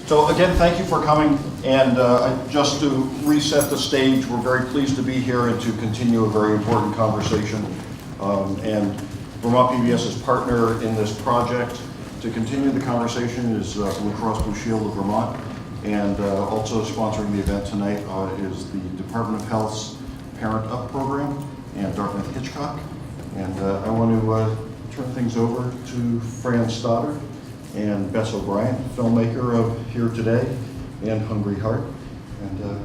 So again, thank you for coming, and just to reset the stage, we're very pleased to be here and to continue a very important conversation. And Vermont PBS's partner in this project to continue the conversation is Blue Cross Blue Shield of Vermont, and also sponsoring the event tonight is the Department of Health's Parent Up program and Dartmouth Hitchcock. And I want to turn things over to Fran Stoddard and Bess O'Brien, filmmaker of Here Today and Hungry Heart, and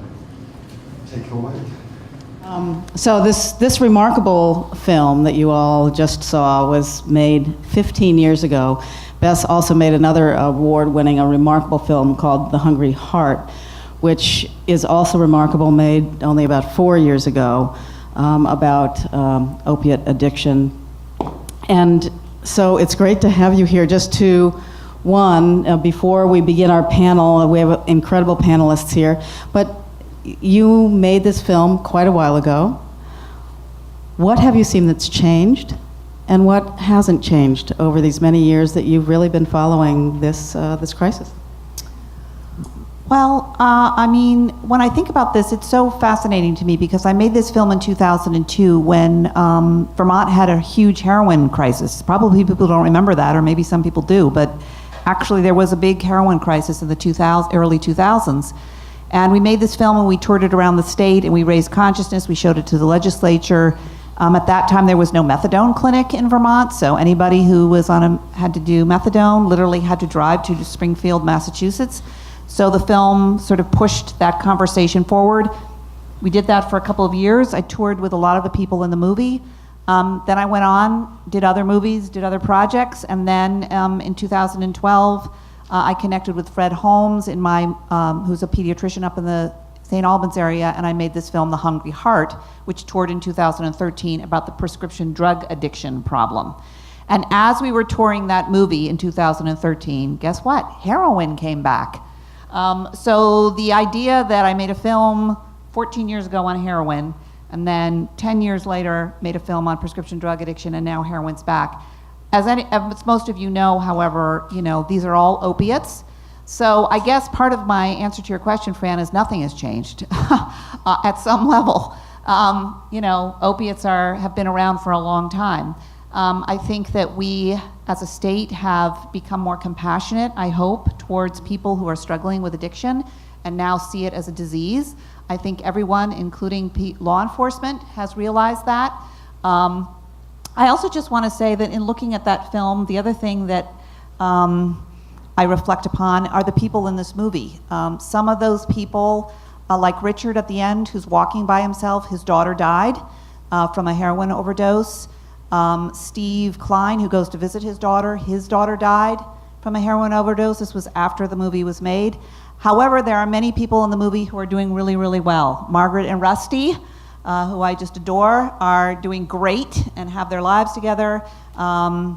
take it away. So this remarkable film that you all just saw was made 15 years ago. Bess also made another award-winning, a remarkable film called The Hungry Heart, which is also remarkable, made only about 4 years ago, about opiate addiction. And so it's great to have you here. Just to, before we begin our panel, we have incredible panelists here, but you made this film quite a while ago. What have you seen that's changed, and what hasn't changed over these many years that you've really been following this crisis? Well, I mean, when I think about this, it's so fascinating to me because I made this film in 2002 when Vermont had a huge heroin crisis. Probably people don't remember that, or maybe some people do, but actually there was a big heroin crisis in the early 2000s. And we made this film and we toured it around the state and we raised consciousness, we showed it to the legislature. At that time there was no methadone clinic in Vermont, so anybody who was had to do methadone literally had to drive to Springfield, Massachusetts. So the film sort of pushed that conversation forward. We did that for a couple of years. I toured with a lot of the people in the movie. Then I went on, did other movies, did other projects, and then in 2012, I connected with Fred Holmes, who's a pediatrician up in the St. Albans area, and I made this film, The Hungry Heart, which toured in 2013 about the prescription drug addiction problem. And as we were touring that movie in 2013, guess what? Heroin came back. So the idea that I made a film 14 years ago on heroin, and then 10 years later made a film on prescription drug addiction, and now heroin's back. As most of you know, however, these are all opiates. So I guess part of my answer to your question, Fran, is nothing has changed at some level. Opiates have been around for a long time. I think that we, as a state, have become more compassionate, I hope, towards people who are struggling with addiction and now see it as a disease. I think everyone, including law enforcement, has realized that. I also just want to say that in looking at that film, the other thing that I reflect upon are the people in this movie. Some of those people, like Richard at the end, who's walking by himself, his daughter died from a heroin overdose. Steve Klein, who goes to visit his daughter died from a heroin overdose. This was after the movie was made. However, there are many people in the movie who are doing really, really well. Margaret and Rusty, who I just adore, are doing great and have their lives together. A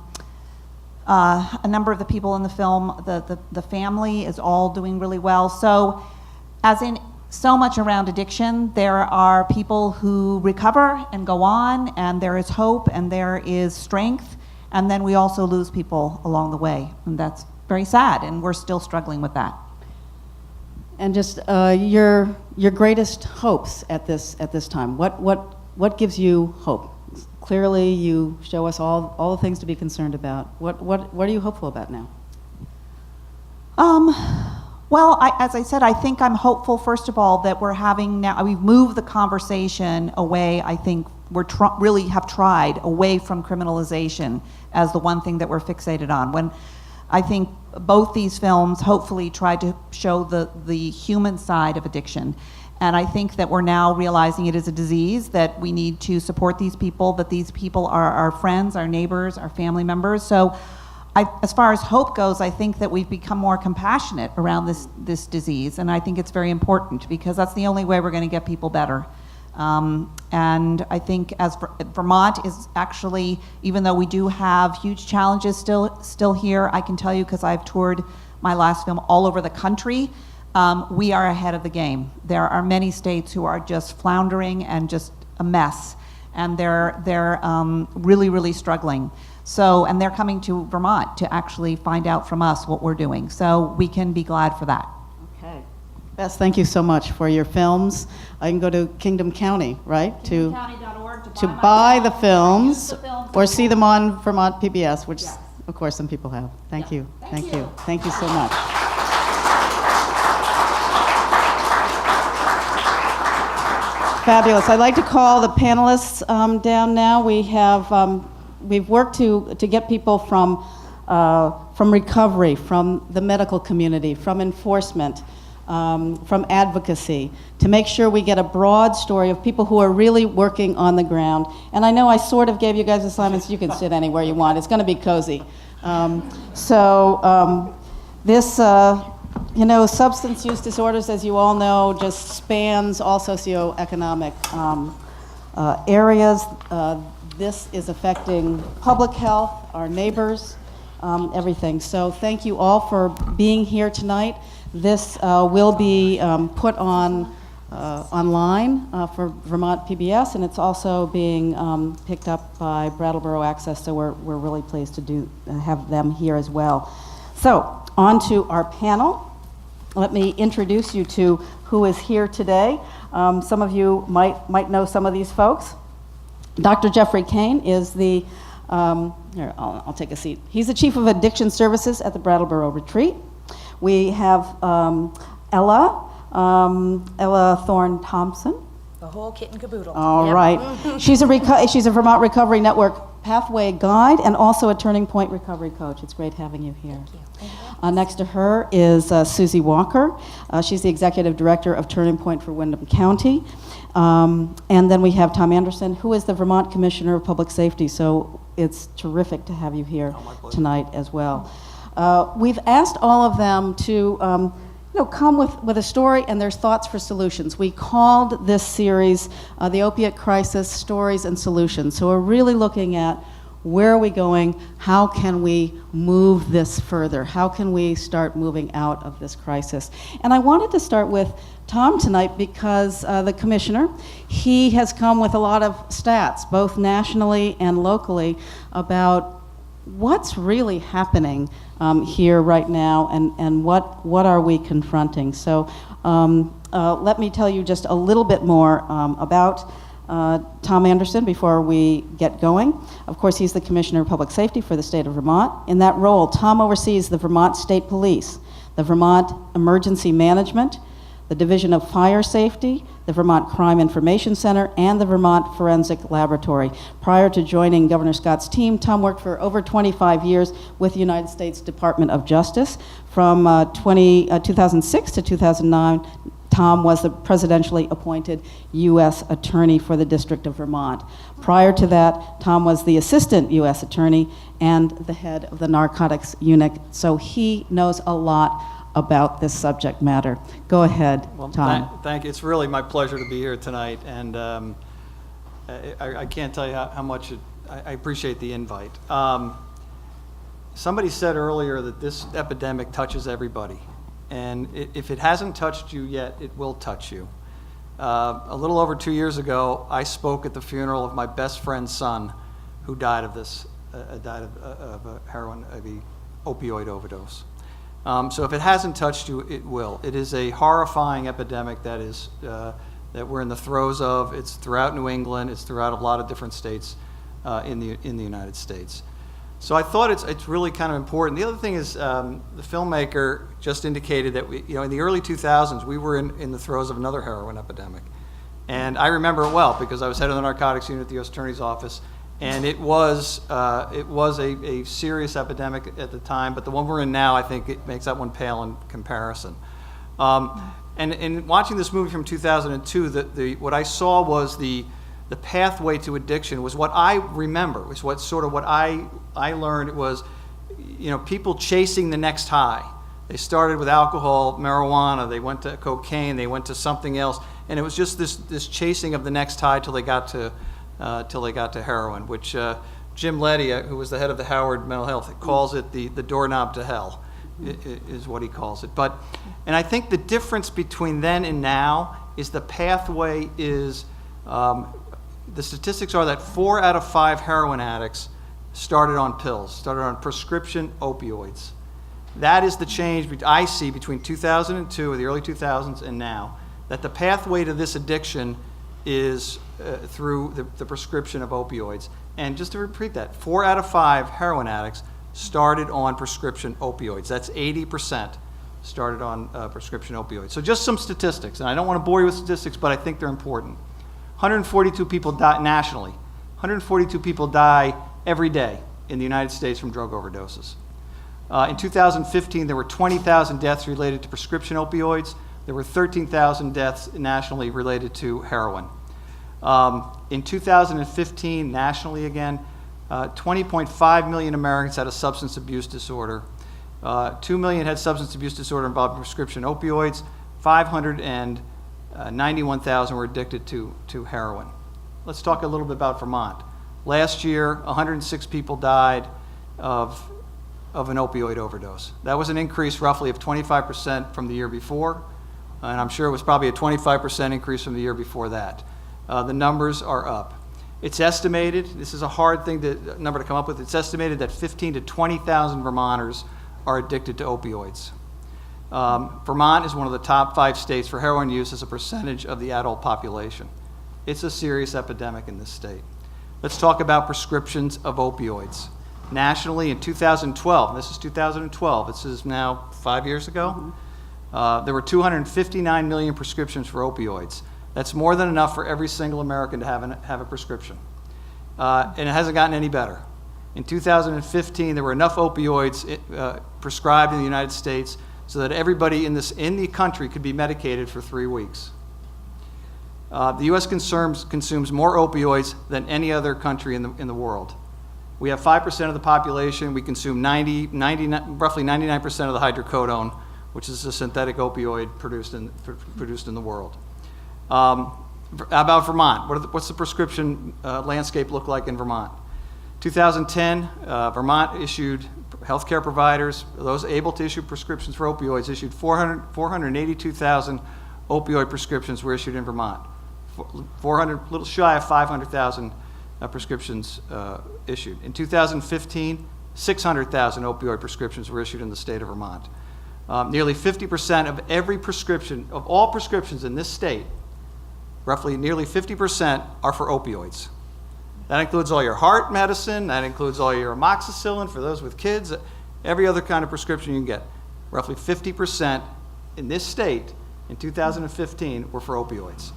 number of the people in the film, the family is all doing really well. So, as in so much around addiction, there are people who recover and go on, and there is hope and there is strength, and then we also lose people along the way, and that's very sad, and we're still struggling with that. And just your greatest hopes at this time. What gives you hope? Clearly, you show us all the things to be concerned about. What are you hopeful about now? Well, as I said, I think I'm hopeful, first of all, that we've moved the conversation away. I think really have tried away from criminalization as the one thing that we're fixated on. When I think both these films hopefully tried to show the human side of addiction. And I think that we're now realizing it is a disease, that we need to support these people, that these people are our friends, our neighbors, our family members. So as far as hope goes, I think that we've become more compassionate around this disease, and I think it's very important because that's the only way we're going to get people better. And I think as Vermont is actually, even though we do have huge challenges still here, I can tell you because I've toured my last film all over the country, we are ahead of the game. There are many states who are just floundering and just a mess, and they're really, really struggling. And they're coming to Vermont to actually find out from us what we're doing. So we can be glad for that. Bess, thank you so much for your films. I can go to Kingdom County, right? KingdomCounty.org To buy the use films the films or see them on Vermont PBS, which Yes. of course some people have. Thank Yeah. you. Thank you. Thank you so much. Fabulous. I'd like to call the panelists down now. We've worked to get people from recovery, from the medical community, from enforcement, from advocacy, to make sure we get a broad story of people who are really working on the ground. And I know I sort of gave you guys assignments. You can sit anywhere you want. It's going to be cozy. This, substance use disorders, as you all know, just spans all socioeconomic areas. This is affecting public health, our neighbors, everything. So thank you all for being here tonight. This will be put on online for Vermont PBS, and it's also being picked up by Brattleboro Access, so we're really pleased to have them here as well. So, on to our panel. Let me introduce you to who is here today. Some of you might know some of these folks. Dr. Geoffrey Kane is the, here, I'll take a seat. He's the Chief of Addiction Services at the Brattleboro Retreat. We have Ella Thorne-Thomsen. The whole kit and caboodle. All Yep. right. She's a Vermont Recovery Network Pathway Guide and also a Turning Point Recovery Coach. It's great having you here. Thank you. Next to her is Suzie Walker. She's the Executive Director of Turning Point for Windham County. And then we have Tom Anderson, who is the Vermont Commissioner of Public Safety. So it's terrific to have you here tonight as well. We've asked all of them to come with a story and their thoughts for solutions. We called this series the Opiate Crisis, Stories and Solutions. So we're really looking at where are we going, how can we move this further, how can we start moving out of this crisis. And I wanted to start with Tom tonight because the commissioner, he has come with a lot of stats, both nationally and locally, about what's really happening here right now and what are we confronting. So let me tell you just a little bit more about Tom Anderson before we get going. Of course, he's the Commissioner of Public Safety for the state of Vermont. In that role, Tom oversees the Vermont State Police, the Vermont Emergency Management, the Division of Fire Safety, the Vermont Crime Information Center, and the Vermont Forensic Laboratory. Prior to joining Governor Scott's team, Tom worked for over 25 years with the United States Department of Justice. From 2006 to 2009, Tom was the presidentially appointed U.S. Attorney for the District of Vermont. Prior to that, Tom was the Assistant U.S. Attorney and the head of the Narcotics Unit, so he knows a lot about this subject matter. Go ahead, well, Tom. Thank you. It's really my pleasure to be here tonight, and I can't tell you how much I appreciate the invite. Somebody said earlier that this epidemic touches everybody, and if it hasn't touched you yet, it will touch you. A little over 2 years ago, I spoke at the funeral of my best friend's son, who died of this, died of a opioid overdose. So if it hasn't touched you, it will. It is a horrifying epidemic that we're in the throes of. It's throughout New England. It's throughout a lot of different states in the United States. So I thought it's really kind of important. The other thing is the filmmaker just indicated that in the early 2000s we were in the throes of another heroin epidemic, and I remember it well because I was head of the narcotics unit at the U.S. Attorney's Office. And it was a serious epidemic at the time, but the one we're in now, I think it makes that one pale in comparison. And in watching this movie from 2002, what I saw was the pathway to addiction was what I remember, was what I learned was, people chasing the next high. They started with alcohol, marijuana, they went to cocaine, they went to something else, and it was just this chasing of the next high till they got to heroin, which Jim Leddy, who was the head of the Howard Mental Health, calls it the doorknob to hell, is what he calls it. And I think the difference between then and now is the pathway is, the statistics are that 4 out of 5 heroin addicts started on pills, started on prescription opioids. That is the change I see between 2002, or the early 2000s, and now, that the pathway to this addiction is through the prescription of opioids. And just to repeat that, 4 out of 5 heroin addicts started on prescription opioids. That's 80% started on prescription opioids. So just some statistics, and I don't want to bore you with statistics, but I think they're important. 142 people die nationally. 142 people die every day in the United States from drug overdoses. In 2015, there were 20,000 deaths related to prescription opioids. There were 13,000 deaths nationally related to heroin. In 2015, nationally again, 20.5 million Americans had a substance abuse disorder. 2 million had substance abuse disorder involving prescription opioids. 591,000 were addicted to heroin. Let's talk a little bit about Vermont. Last year, 106 people died of an opioid overdose. That was an increase roughly of 25% from the year before, and I'm sure it was probably a 25% increase from the year before that. The numbers are up. It's estimated, this is a hard number to come up with, it's estimated that 15,000 to 20,000 Vermonters are addicted to opioids. Vermont is one of the top 5 states for heroin use as a percentage of the adult population. It's a serious epidemic in this state. Let's talk about prescriptions of opioids. Nationally, in 2012, this is 2012, this is now 5 years ago, there were 259 million prescriptions for opioids. That's more than enough for every single American to have a prescription. And it hasn't gotten any better. In 2015, there were enough opioids prescribed in the United States so that everybody in the country could be medicated for 3 weeks. The U.S. consumes more opioids than any other country in the world. We have 5% of the population. We consume roughly 99% of the hydrocodone, which is a synthetic opioid produced in the world. How about Vermont? What's the prescription landscape look like in Vermont? 2010, Vermont issued healthcare providers, those able to issue prescriptions for opioids, issued 482,000 opioid prescriptions were issued in Vermont. 400, a little shy of 500,000 prescriptions issued. In 2015, 600,000 opioid prescriptions were issued in the state of Vermont. Nearly 50% of every prescription, of all prescriptions in this state, roughly nearly 50% are for opioids. That includes all your heart medicine, that includes all your amoxicillin for those with kids, every other kind of prescription you can get. Roughly 50% in this state in 2015 were for opioids.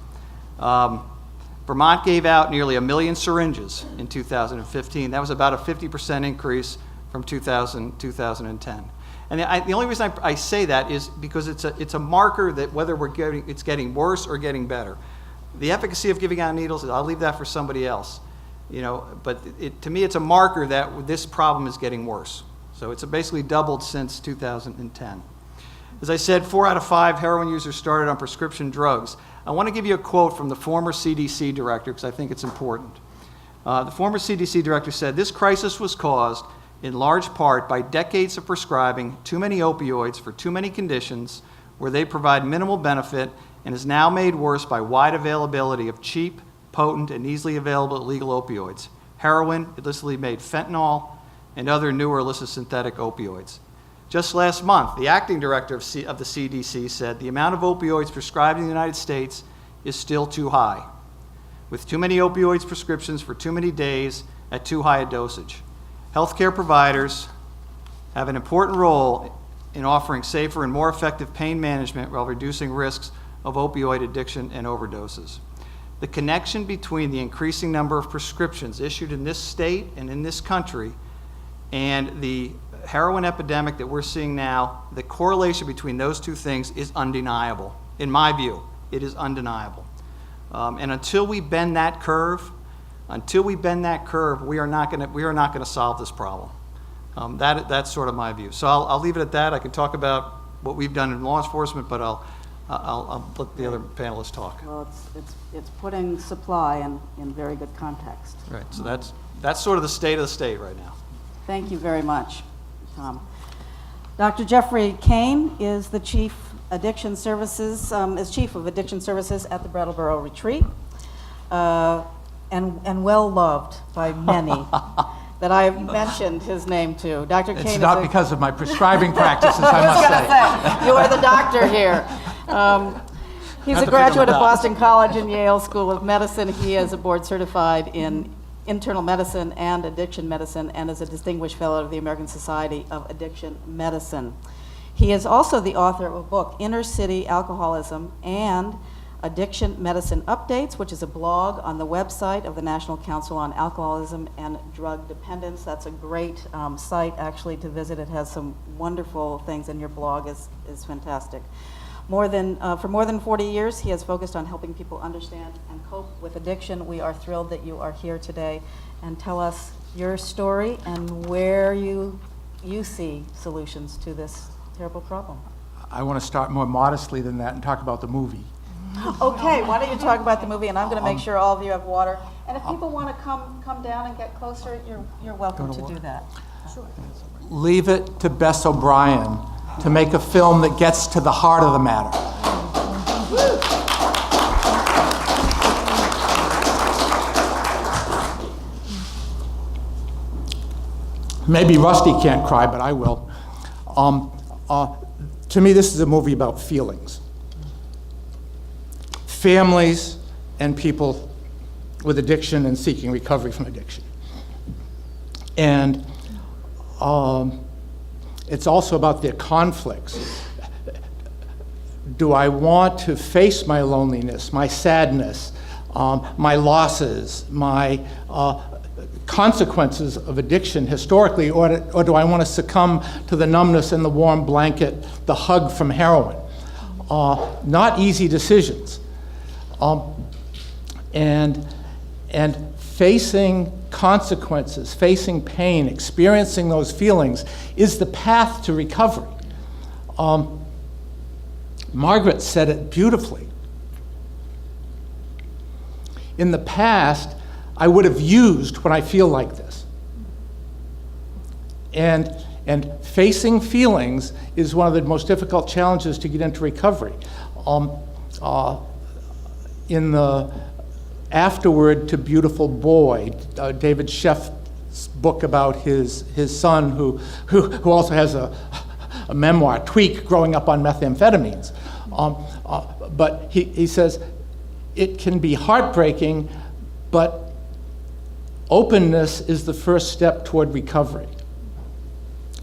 Vermont gave out nearly 1 million syringes in 2015. That was about a 50% increase from 2010. And the only reason I say that is because it's a marker that whether it's getting worse or getting better. The efficacy of giving out needles, I'll leave that for somebody else. But to me, it's a marker that this problem is getting worse. So it's basically doubled since 2010. As I said, 4 out of 5 heroin users started on prescription drugs. I want to give you a quote from the former CDC director because I think it's important. The former CDC director said, "This crisis was caused in large part by decades of prescribing too many opioids for too many conditions where they provide minimal benefit and is now made worse by wide availability of cheap, potent, and easily available illegal opioids, heroin, illicitly made fentanyl, and other newer illicit synthetic opioids." Just last month, the acting director of the CDC said the amount of opioids prescribed in the United States is still too high, with too many opioids prescriptions for too many days at too high a dosage. Healthcare providers have an important role in offering safer and more effective pain management while reducing risks of opioid addiction and overdoses. The connection between the increasing number of prescriptions issued in this state and in this country and the heroin epidemic that we're seeing now, the correlation between those two things is undeniable. In my view, it is undeniable. And until we bend that curve, we are not going to solve this problem. That's sort of my view. So I'll leave it at that. I can talk about what we've done in law enforcement, but I'll let the other panelists talk. Well, it's putting supply in very good context. Right. So that's sort of the state right now. Thank you very much, Tom. Dr. Geoffrey Kane is the Chief of Addiction Services at the Brattleboro Retreat, and well loved by many. that I have mentioned his name to. Dr. Kane It's is not because of my prescribing practices, I must say. You are the doctor here. He's Not a to graduate figure of them out. Boston College and Yale School of Medicine. He is a board certified in internal medicine and addiction medicine and is a distinguished fellow of the American Society of Addiction Medicine. He is also the author of a book, Inner City Alcoholism and Addiction Medicine Updates, which is a blog on the website of the National Council on Alcoholism and Drug Dependence. That's a great site, actually, to visit. It has some wonderful things, and your blog is fantastic. For more than 40 years, he has focused on helping people understand and cope with addiction. We are thrilled that you are here today, and tell us your story and where you see solutions to this terrible problem. I want to start more modestly than that and talk about the movie. Okay, why don't you talk about the movie, and I'm going to make sure all of you have water. And if people want to come down and get closer, you're welcome to do that. Leave it to Bess O'Brien to make a film that gets to the heart of the matter. Maybe Rusty can't cry, but I will. To me, this is a movie about feelings. Families and people with addiction and seeking recovery from addiction. And it's also about their conflicts. Do I want to face my loneliness, my sadness, my losses, my consequences of addiction historically, or do I want to succumb to the numbness and the warm blanket, the hug from heroin? Not easy decisions. And facing consequences, facing pain, experiencing those feelings is the path to recovery. Margaret said it beautifully. In the past, I would have used when I feel like this. And facing feelings is one of the most difficult challenges to get into recovery. In the afterword to Beautiful Boy, David Sheff's book about his son who also has a memoir, Tweak, growing up on methamphetamines. But he says, it can be heartbreaking, but openness is the first step toward recovery.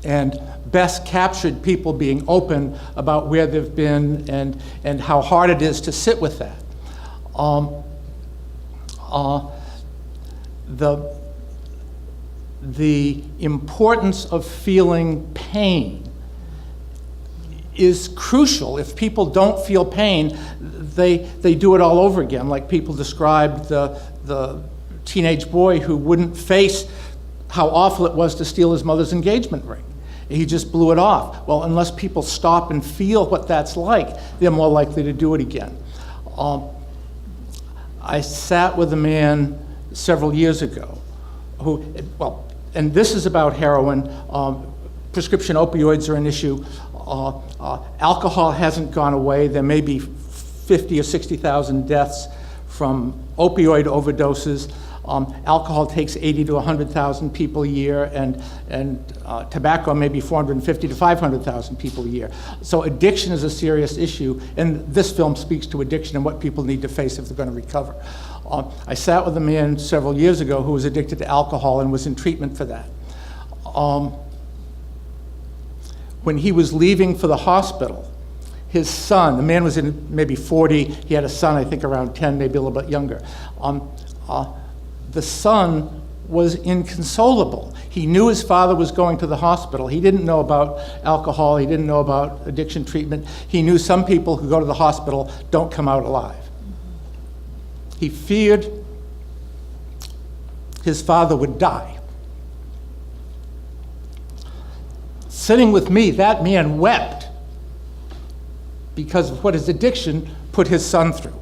And Bess captured people being open about where they've been and how hard it is to sit with that. The importance of feeling pain is crucial. If people don't feel pain, they do it all over again, like people described the teenage boy who wouldn't face how awful it was to steal his mother's engagement ring. He just blew it off. Well, unless people stop and feel what that's like, they're more likely to do it again. I sat with a man several years ago who, and this is about heroin. Prescription opioids are an issue. Alcohol hasn't gone away. There may be 50 or 60,000 deaths from opioid overdoses. Alcohol takes 80 to 100,000 people a year, and tobacco maybe 450 to 500,000 people a year. So addiction is a serious issue, and this film speaks to addiction and what people need to face if they're going to recover. I sat with a man several years ago who was addicted to alcohol and was in treatment for that. When he was leaving for the hospital, his son, the man was in maybe 40, he had a son I think around 10, maybe a little bit younger. The son was inconsolable. He knew his father was going to the hospital. He didn't know about alcohol. He didn't know about addiction treatment. He knew some people who go to the hospital don't come out alive. He feared his father would die. Sitting with me, that man wept because of what his addiction put his son through.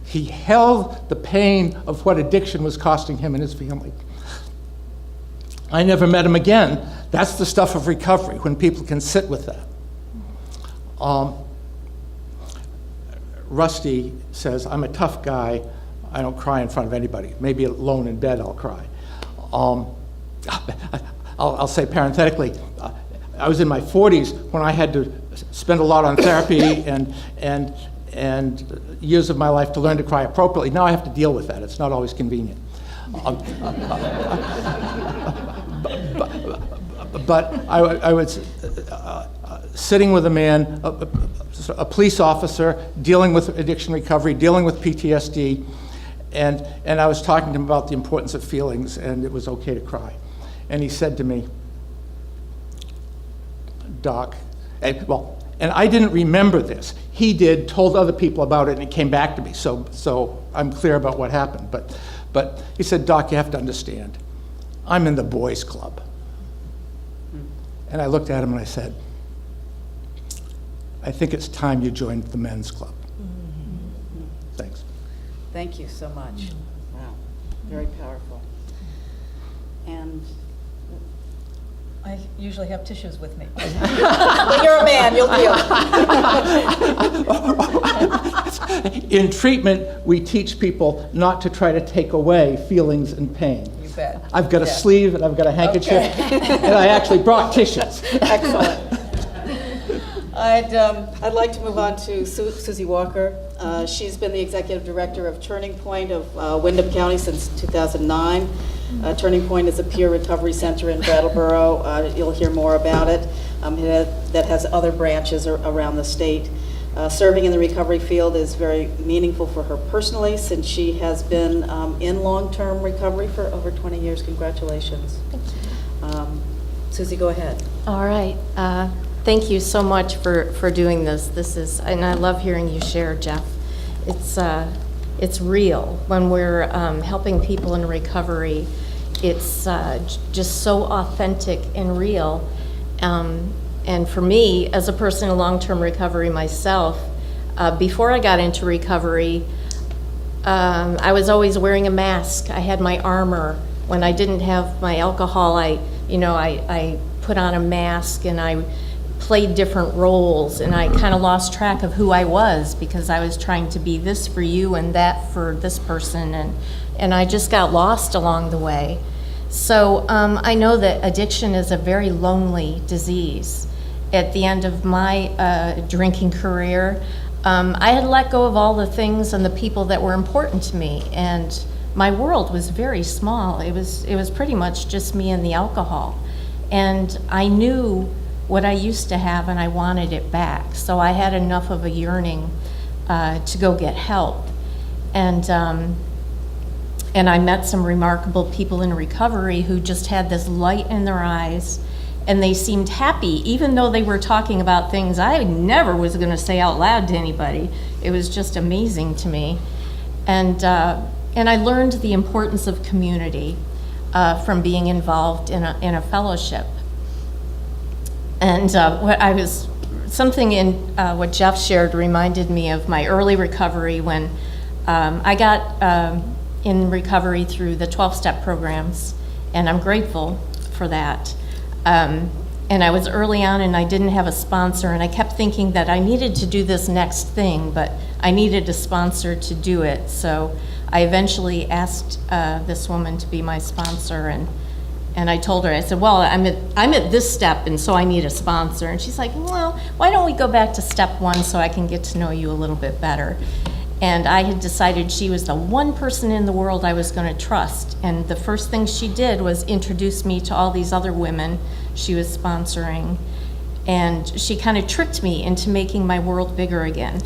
He held the pain of what addiction was costing him and his family. I never met him again. That's the stuff of recovery, when people can sit with that. Rusty says, I'm a tough guy. I don't cry in front of anybody. Maybe alone in bed I'll cry. I'll say parenthetically, I was in my 40s when I had to spend a lot on therapy and years of my life to learn to cry appropriately. Now I have to deal with that. It's not always convenient. But I was sitting with a man, a police officer, dealing with addiction recovery, dealing with PTSD, and I was talking to him about the importance of feelings, and it was okay to cry. And he said to me, Doc, and I didn't remember this. He did, told other people about it, and it came back to me. So I'm clear about what happened. But he said, Doc, you have to understand, I'm in the boys' club. And I looked at him and I said, I think it's time you joined the men's club. Thanks. Thank you so much. Wow, very powerful. And I usually have tissues with me. But you're a man, you'll deal. In treatment, we teach people not to try to take away feelings and pain. You bet. I've got a Yeah. sleeve and I've got a handkerchief, Okay. and I actually brought tissues. Excellent. I'd like to move on to Suzie Walker. She's been the executive director of Turning Point of Windham County since 2009. Turning Point is a peer recovery center in Brattleboro. You'll hear more about it. That has other branches around the state. Serving in the recovery field is very meaningful for her personally, since she has been in long-term recovery for over 20 years. Congratulations. Suzie, go ahead. All right. Thank you so much for doing this. And I love hearing you share, Jeff. It's real. When we're helping people in recovery, it's just so authentic and real. And for me, as a person in long-term recovery myself, before I got into recovery, I was always wearing a mask. I had my armor. When I didn't have my alcohol, I put on a mask and I played different roles, and I kind of lost track of who I was because I was trying to be this for you and that for this person, and I just got lost along the way. So I know that addiction is a very lonely disease. At the end of my drinking career, I had let go of all the things and the people that were important to me, and my world was very small. It was pretty much just me and the alcohol, and I knew what I used to have and I wanted it back. So I had enough of a yearning to go get help. And I met some remarkable people in recovery who just had this light in their eyes, and they seemed happy, even though they were talking about things I never was gonna say out loud to anybody. It was just amazing to me. And I learned the importance of community from being involved in a fellowship. And something in what Jeff shared reminded me of my early recovery when I got in recovery through the 12-step programs, and I'm grateful for that. And I was early on and I didn't have a sponsor, and I kept thinking that I needed to do this next thing, but I needed a sponsor to do it. So I eventually asked this woman to be my sponsor, and I told her, I said, well, I'm at this step, and so I need a sponsor. And she's like, well, why don't we go back to step 1 so I can get to know you a little bit better? And I had decided she was the one person in the world I was going to trust. And the first thing she did was introduce me to all these other women she was sponsoring. And she kind of tricked me into making my world bigger again.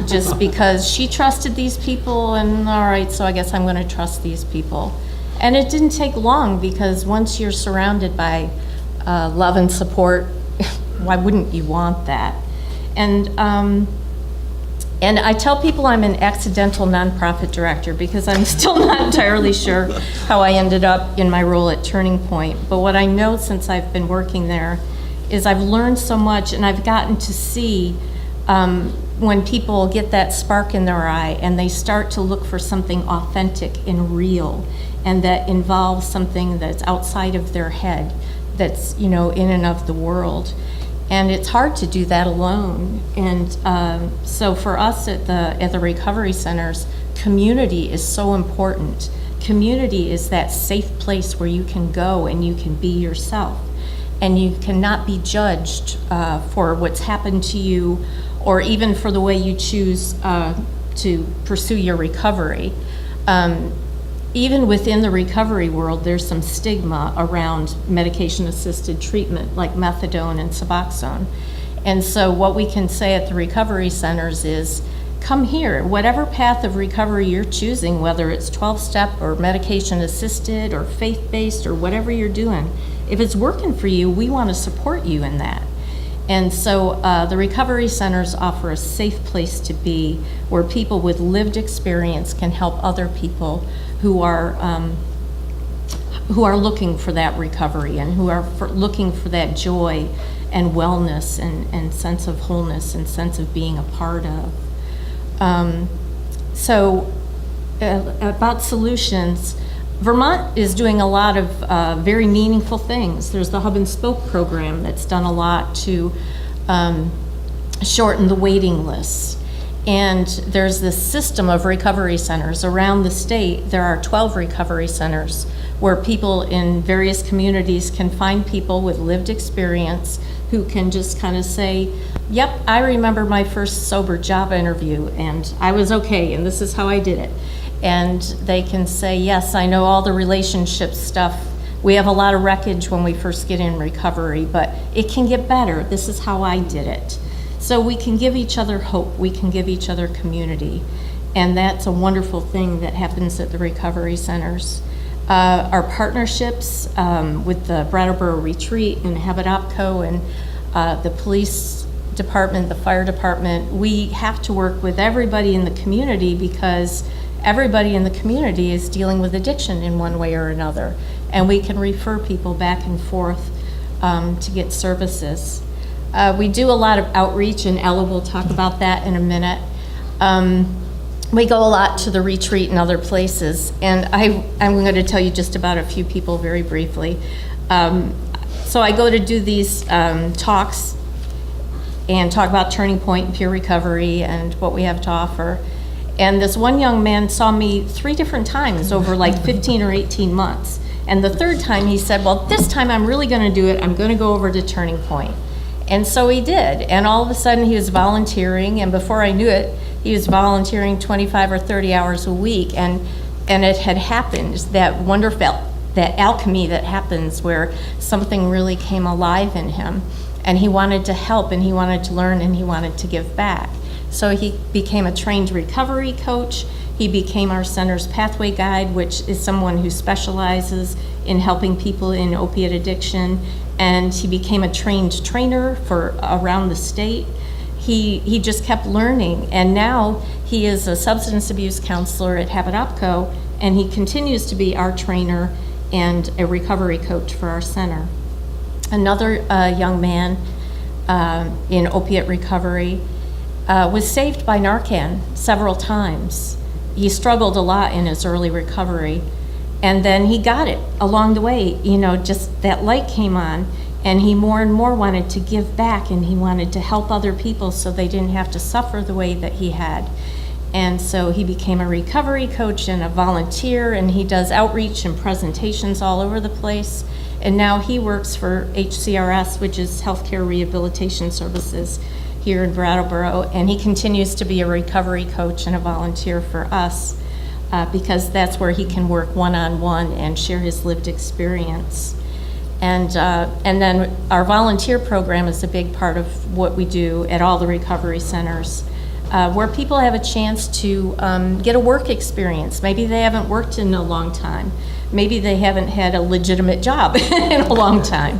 Just because she trusted these people, and all right, so I guess I'm going to trust these people. And it didn't take long, because once you're surrounded by love and support, why wouldn't you want that? And I tell people I'm an accidental nonprofit director because I'm still not entirely sure how I ended up in my role at Turning Point. But what I know since I've been working there is I've learned so much, and I've gotten to see when people get that spark in their eye and they start to look for something authentic and real, and that involves something that's outside of their head, that's, in and of the world. And it's hard to do that alone. And so for us at the recovery centers, community is so important. community is that safe place where you can go and you can be yourself. And you cannot be judged for what's happened to you, or even for the way you choose to pursue your recovery. Even within the recovery world, there's some stigma around medication-assisted treatment like methadone and Suboxone. And so what we can say at the recovery centers is, come here, whatever path of recovery you're choosing, whether it's 12-step or medication-assisted or faith-based or whatever you're doing, if it's working for you, we want to support you in that. And so the recovery centers offer a safe place to be, where people with lived experience can help other people who are looking for that recovery and who are looking for that joy and wellness and sense of wholeness and sense of being a part of. About solutions, Vermont is doing a lot of very meaningful things. There's the Hub and Spoke program that's done a lot to shorten the waiting lists. And there's this system of recovery centers around the state. There are 12 recovery centers where people in various communities can find people with lived experience who can just kind of say, yep, I remember my first sober job interview and I was okay and this is how I did it. And they can say, yes, I know all the relationship stuff. We have a lot of wreckage when we first get in recovery, but it can get better. This is how I did it. So we can give each other hope. We can give each other community. And that's a wonderful thing that happens at the recovery centers. Our partnerships with the Brattleboro Retreat and Habit Opco and the police department, the fire department, we have to work with everybody in the community because everybody in the community is dealing with addiction in one way or another. And we can refer people back and forth to get services. We do a lot of outreach, and Ella will talk about that in a minute. We go a lot to the retreat and other places, and I'm going to tell you just about a few people very briefly. So I go to do these talks and talk about Turning Point and peer recovery and what we have to offer. And this one young man saw me 3 different times over like 15 or 18 months. And the third time he said, well, this time I'm really going to do it. I'm going to go over to Turning Point. And so he did. And all of a sudden he was volunteering. And before I knew it, he was volunteering 25 or 30 hours a week. And it had happened, that wonderful, that alchemy that happens where something really came alive in him. And he wanted to help, and he wanted to learn, and he wanted to give back. So he became a trained recovery coach. He became our center's pathway guide, which is someone who specializes in helping people in opiate addiction. And he became a trained trainer for around the state. He just kept learning. And now he is a substance abuse counselor at Habit Opco, and he continues to be our trainer and a recovery coach for our center. Another young man in opiate recovery was saved by Narcan several times. He struggled a lot in his early recovery, and then he got it along the way. You know, just that light came on, and he more and more wanted to give back, and he wanted to help other people so they didn't have to suffer the way that he had. And so he became a recovery coach and a volunteer, and he does outreach and presentations all over the place. And now he works for HCRS, which is Healthcare Rehabilitation Services here in Brattleboro, and he continues to be a recovery coach and a volunteer for us because that's where he can work one-on-one and share his lived experience. And then our volunteer program is a big part of what we do at all the recovery centers, where people have a chance to get a work experience. Maybe they haven't worked in a long time. Maybe they haven't had a legitimate job in a long time.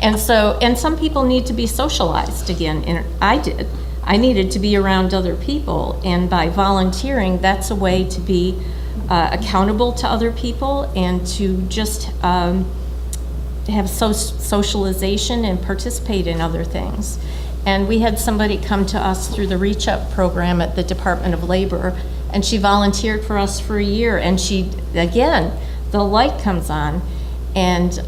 And some people need to be socialized again. And I did. I needed to be around other people. And by volunteering, that's a way to be accountable to other people and to just have socialization and participate in other things. And we had somebody come to us through the Reach Up program at the Department of Labor, and she volunteered for us for a year. And she, again, the light comes on, and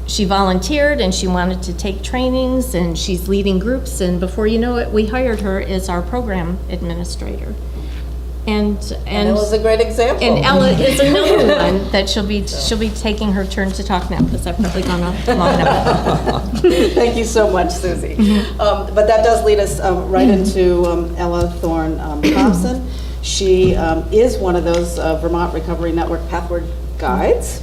she volunteered, and she wanted to take trainings, and she's leading groups, and before you know it, we hired her as our program administrator. And And it was a great example. And Ella is another one that she'll be taking her turn to talk now, because I've probably gone on long enough. Thank you so much, Suzie. But that does lead us right into Ella Thorne-Thomsen. She is one of those Vermont Recovery Network pathway guides,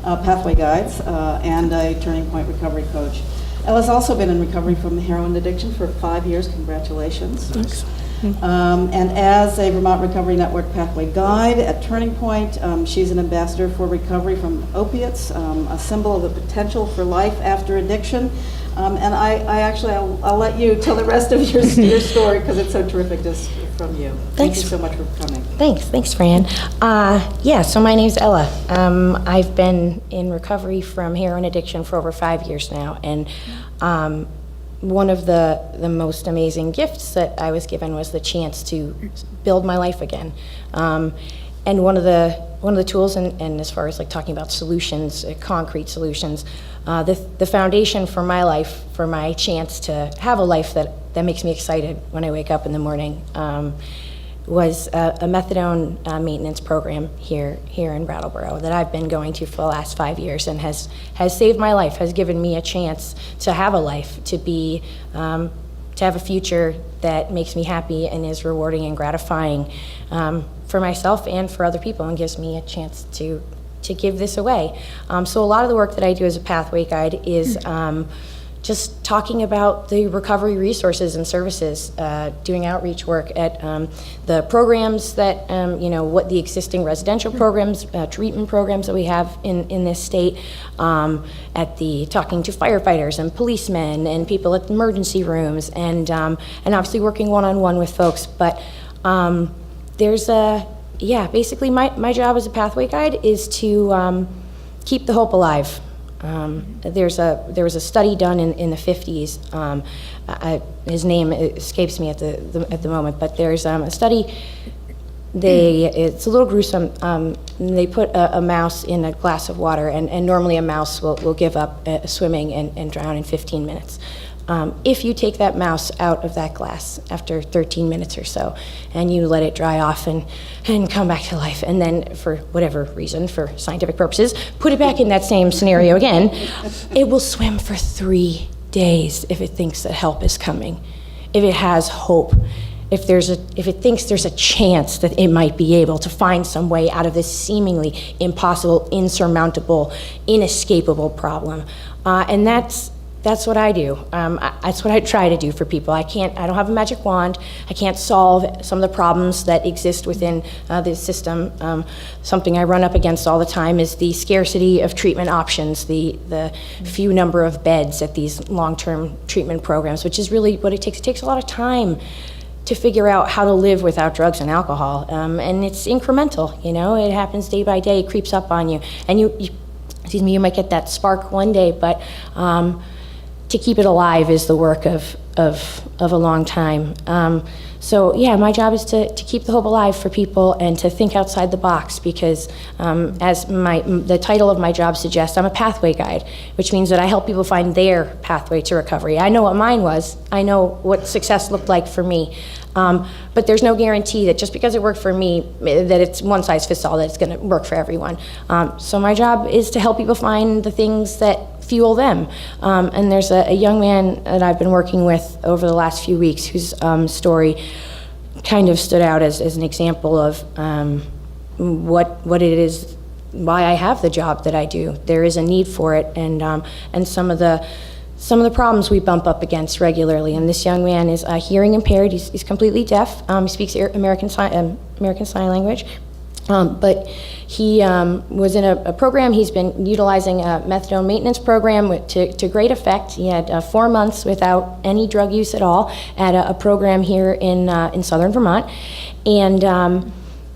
and a Turning Point recovery coach. Ella's also been in recovery from heroin addiction for 5 years. Congratulations. Thanks. And as a Vermont Recovery Network Pathway Guide at Turning Point, she's an ambassador for recovery from opiates, a symbol of the potential for life after addiction. And I'll let you tell the rest of your story because it's so terrific just from you. Thank you so much for coming. Thanks, Fran. So my name's Ella. I've been in recovery from heroin addiction for over 5 years now, and one of the most amazing gifts that I was given was the chance to build my life again. And one of the tools, and as far as like talking about solutions, concrete solutions, the foundation for my life, for my chance to have a life that makes me excited when I wake up in the morning, was a methadone maintenance program here in Brattleboro that I've been going to for the last 5 years, and has saved my life, has given me a chance to have a life, to have a future that makes me happy and is rewarding and gratifying for myself and for other people, and gives me a chance to give this away. So a lot of the work that I do as a pathway guide is just talking about the recovery resources and services, doing outreach work at the programs that, what the existing residential programs, treatment programs that we have in this state, talking to firefighters and policemen and people at emergency rooms, and obviously working one-on-one with folks. But basically my job as a pathway guide is to keep the hope alive. There was a study done in the 50s. His name escapes me at the moment, but there's a study. It's a little gruesome. They put a mouse in a glass of water, and normally a mouse will give up swimming and drown in 15 minutes. If you take that mouse out of that glass after 13 minutes or so, and you let it dry off and come back to life, and then for whatever reason, for scientific purposes, put it back in that same scenario again, it will swim for 3 days if it thinks that help is coming, if it has hope, if it thinks there's a chance that it might be able to find some way out of this seemingly impossible, insurmountable, inescapable problem. And that's what I do. That's what I try to do for people. I don't have a magic wand. I can't solve some of the problems that exist within the system. Something I run up against all the time is the scarcity of treatment options, the few number of beds at these long-term treatment programs, which is really what it takes. It takes a lot of time to figure out how to live without drugs and alcohol. And it's incremental, it happens day by day, it creeps up on you. And you might get that spark one day, but to keep it alive is the work of a long time. My job is to keep the hope alive for people and to think outside the box, because as the title of my job suggests, I'm a pathway guide, which means that I help people find their pathway to recovery. I know what mine was. I know what success looked like for me. But there's no guarantee that just because it worked for me, that it's one size fits all, that it's going to work for everyone. So my job is to help people find the things that fuel them. And there's a young man that I've been working with over the last few weeks whose story kind of stood out as an example of what it is, why I have the job that I do. There is a need for it, and some of the problems we bump up against regularly. And this young man is hearing impaired. He's completely deaf. He speaks American Sign Language. But he was in a program. He's been utilizing a methadone maintenance program to great effect. He had 4 months without any drug use at all at a program here in southern Vermont.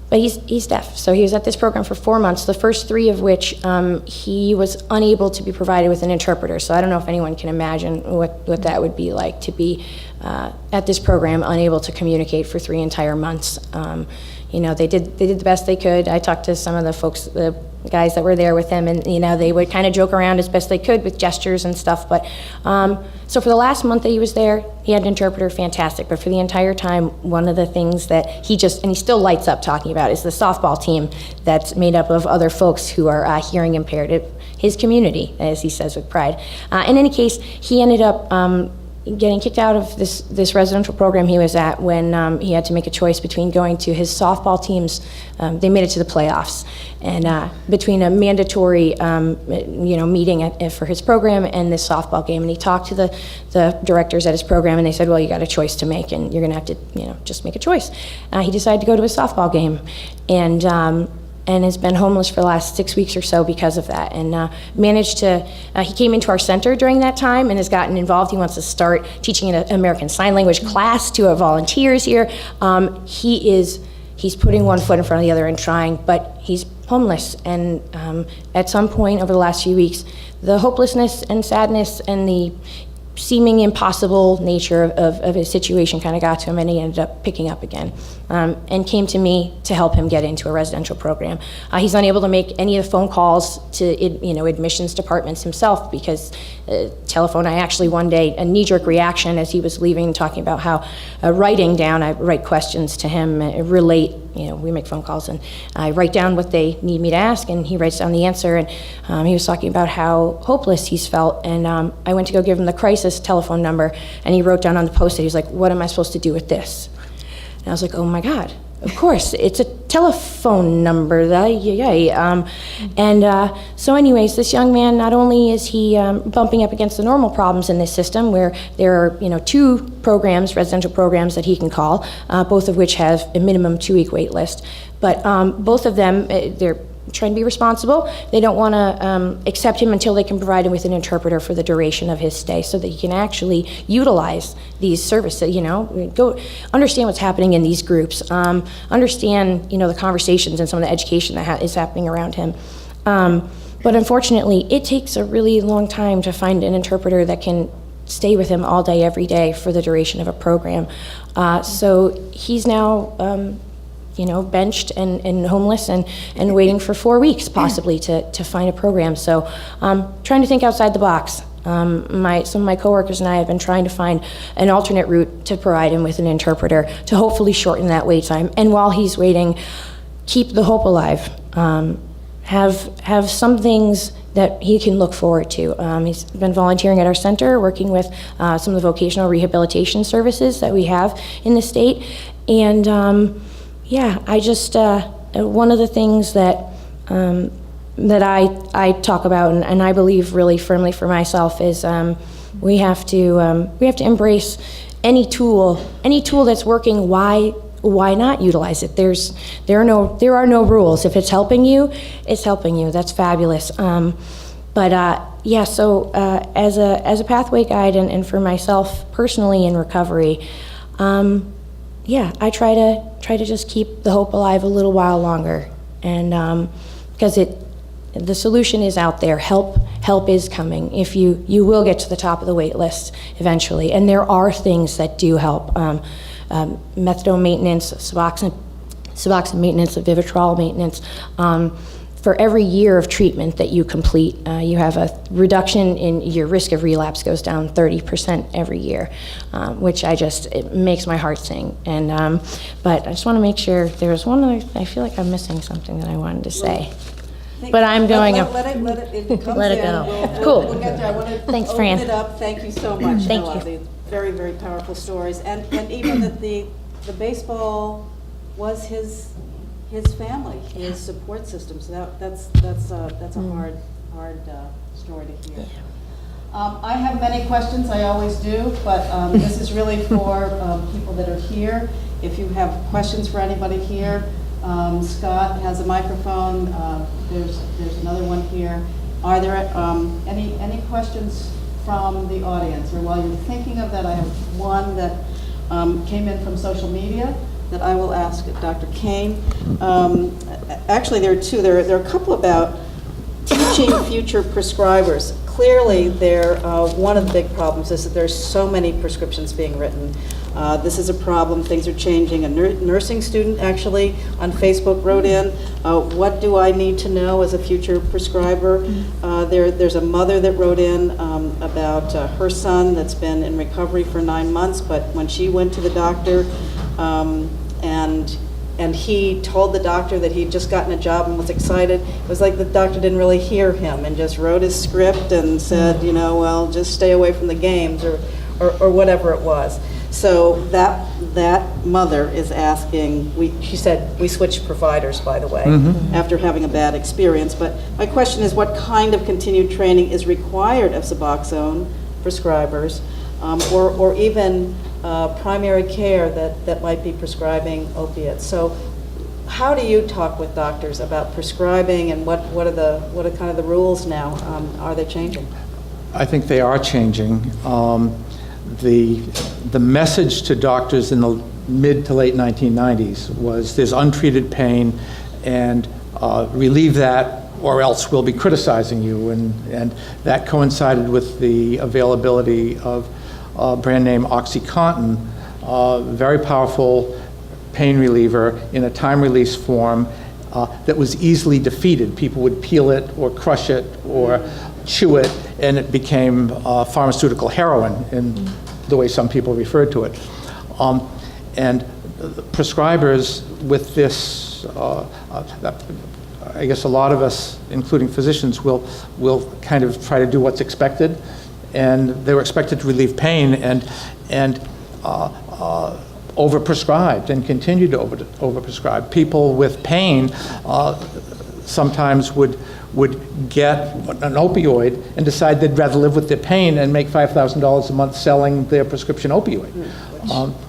But he's deaf, so he was at this program for 4 months, the first 3 of which he was unable to be provided with an interpreter. So I don't know if anyone can imagine what that would be like, to be at this program, unable to communicate for 3 entire months. You know, they did the best they could. I talked to some of the folks, the guys that were there with him, and, you know, they would kind of joke around as best they could with gestures and stuff. But so for the last month that he was there, he had an interpreter, fantastic. But for the entire time, one of the things that he still lights up talking about is the softball team that's made up of other folks who are hearing impaired. His community, as he says with pride. In any case, he ended up getting kicked out of this residential program he was at when he had to make a choice between going to his softball teams. They made it to the playoffs, and between a mandatory meeting for his program and this softball game. And he talked to the directors at his program, and they said, well, you got a choice to make, and you're gonna have to just make a choice. He decided to go to a softball game, and has been homeless for the last 6 weeks or so because of that, and managed to, he came into our center during that time and has gotten involved. He wants to start teaching an American Sign Language class to our volunteers here. He's putting one foot in front of the other and trying, but he's homeless, and at some point over the last few weeks, the hopelessness and sadness and the seeming impossible nature of his situation kind of got to him, and he ended up picking up again, and came to me to help him get into a residential program. He's unable to make any of the phone calls to admissions departments himself because telephone. I actually one day, a knee-jerk reaction as he was leaving, talking about how writing down, I write questions to him, relate. We make phone calls, and I write down what they need me to ask, and he writes down the answer. And he was talking about how hopeless he's felt, and I went to go give him the crisis telephone number, and he wrote down on the post-it, he's like, what am I supposed to do with this? And I was like, oh my God, of course, it's a telephone number. So anyways, this young man, not only is he bumping up against the normal problems in this system, where there are 2 programs, residential programs that he can call, both of which have a minimum 2-week wait list, but both of them, they're trying to be responsible. They don't want to accept him until they can provide him with an interpreter for the duration of his stay, so that he can actually utilize these services. Go understand what's happening in these groups, understand the conversations and some of the education that is happening around him. But unfortunately, it takes a really long time to find an interpreter that can stay with him all day, every day for the duration of a program. So he's now benched and homeless and waiting for 4 weeks possibly to find a program. So trying to think outside the box. Some of my coworkers and I have been trying to find an alternate route to provide him with an interpreter to hopefully shorten that wait time. And while he's waiting, keep the hope alive. Have some things that he can look forward to. He's been volunteering at our center, working with some of the vocational rehabilitation services that we have in the state. And I just, one of the things that I talk about, and I believe really firmly for myself, is we have to embrace any tool that's working. Why not utilize it? There are no rules. If it's helping you, it's helping you. That's fabulous. So as a pathway guide, and for myself personally in recovery, I try to just keep the hope alive a little while longer, and because the solution is out there. Help is coming. If you will get to the top of the wait list eventually, and there are things that do help. Methadone maintenance, Suboxone maintenance, Vivitrol maintenance. For every year of treatment that you complete, you have a reduction in your risk of relapse goes down 30% every year, which it makes my heart sing. And but I just want to make sure there's one other. I feel like I'm missing something that I wanted to say. But I'm going up. Let it come Let it in. go. We'll Cool. get there. I want to Thanks, open Fran. it up. Thank you so much. Thank Ella. you. The very, very powerful stories, and even that the baseball was his family, his support system. So that's a hard story to hear. I have many questions. I always do, but this is really for people that are here. If you have questions for anybody here, Scott has a microphone. There's another one here. Are there any questions from the audience? Or while you're thinking of that, I have one that came in from social media that I will ask Dr. Kane. Actually, there are 2. There are a couple about teaching future prescribers. clearly, one of the big problems is that there's so many prescriptions being written. This is a problem. Things are changing. A nursing student actually on Facebook wrote in, what do I need to know as a future prescriber? There's a mother that wrote in about her son that's been in recovery for 9 months, but when she went to the doctor and he told the doctor that he'd just gotten a job and was excited, it was like the doctor didn't really hear him and just wrote his script and said, well, just stay away from the games or whatever it was. So that mother is asking, she said, we switched providers, by the way, after having a bad experience. But my question is, what kind of continued training is required of Suboxone prescribers, or even primary care that might be prescribing opiates? So how do you talk with doctors about prescribing, and what are kind of the rules now? Are they changing? I think they are changing. The message to doctors in the mid to late 1990s was there's untreated pain, and relieve that or else we'll be criticizing you, and that coincided with the availability of brand name OxyContin, very powerful pain reliever in a time-release form that was easily defeated. People would peel it or crush it or chew it, and it became pharmaceutical heroin in the way some people referred to it. And prescribers with this, I guess a lot of us, including physicians, will kind of try to do what's expected, and they were expected to relieve pain and overprescribed and continue to overprescribe. People with pain sometimes would get an opioid and decide they'd rather live with their pain and make $5,000 a month selling their prescription opioid.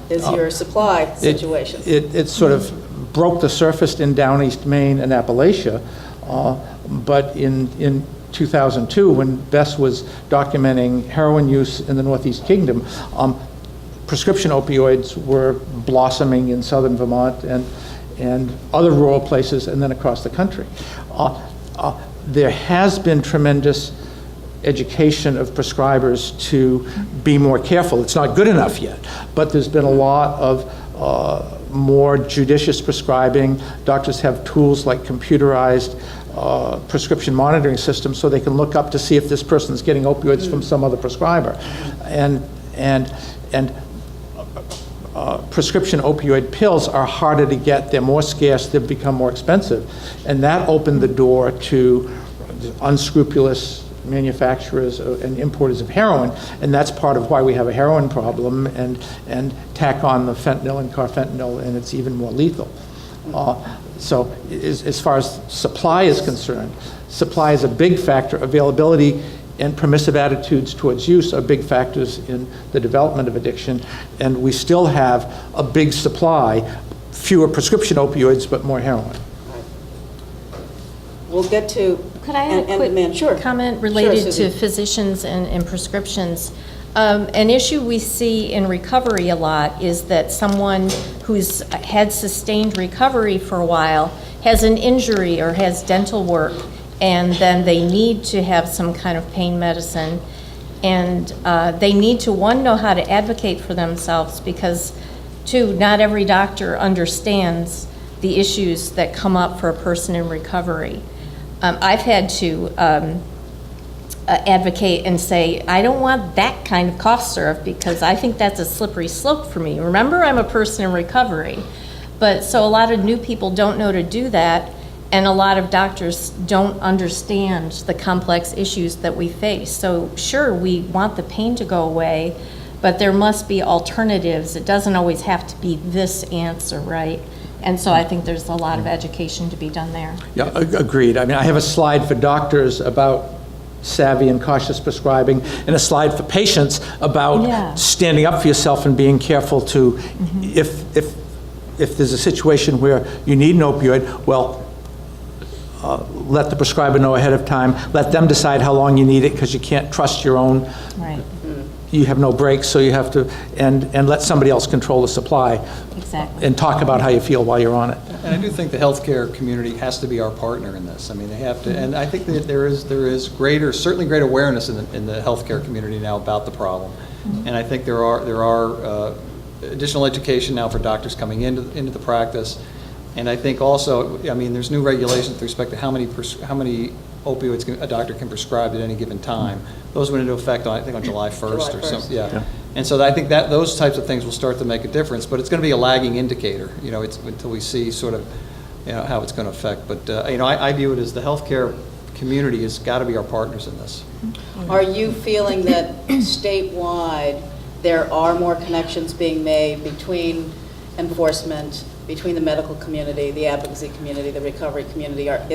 Which is your supply situation. It sort of broke the surface in Down East Maine and Appalachia, but in 2002, when Bess was documenting heroin use in the Northeast Kingdom, prescription opioids were blossoming in southern Vermont and other rural places, and then across the country. There has been tremendous education of prescribers to be more careful. It's not good enough yet, but there's been a lot of more judicious prescribing. Doctors have tools like computerized prescription monitoring systems, so they can look up to see if this person's getting opioids from some other prescriber. And prescription opioid pills are harder to get. They're more scarce. They've become more expensive. And that opened the door to unscrupulous manufacturers and importers of heroin. And that's part of why we have a heroin problem, and tack on the fentanyl and carfentanil, and it's even more lethal. So as far as supply is concerned, supply is a big factor. Availability and permissive attitudes towards use are big factors in the development of addiction, and we still have a big supply, fewer prescription opioids, but more heroin. We'll get to Could I add a quick comment related to physicians and prescriptions? An issue we see in recovery a lot is that someone who's had sustained recovery for a while has an injury or has dental work, and then they need to have some kind of pain medicine, and they need to, one, know how to advocate for themselves, because two, not every doctor understands the issues that come up for a person in recovery. I've had to advocate and say, I don't want that kind of cough syrup because I think that's a slippery slope for me. Remember, I'm a person in recovery. But so a lot of new people don't know to do that, and a lot of doctors don't understand the complex issues that we face. So sure, we want the pain to go away, but there must be alternatives. It doesn't always have to be this answer, right? And so I think there's a lot of education to be done there. Yeah, agreed. I mean, I have a slide for doctors about savvy and cautious prescribing, and a slide for patients about standing up for yourself and being careful to, if there's a situation where you need an opioid, well, let the prescriber know ahead of time. Let them decide how long you need it, because you can't trust your own you have no brakes, so you have to, and let somebody else control the supply. Exactly. And talk about how you feel while you're on it. And I do think the healthcare community has to be our partner in this. I mean, they have to, and I think that there is certainly great awareness in the healthcare community now about the problem. And I think there are additional education now for doctors coming into the practice. And I think also, I mean, there's new regulations with respect to how many opioids a doctor can prescribe at any given time. Those went into effect on July 1st or something. Yeah. And so I think that those types of things will start to make a difference, but it's going to be a lagging indicator, it's until we see sort of, how it's going to affect. But, I view it as the healthcare community has got to be our partners in this. Are you feeling that statewide there are more connections being made between enforcement, between the medical community, the advocacy community, the recovery community? Are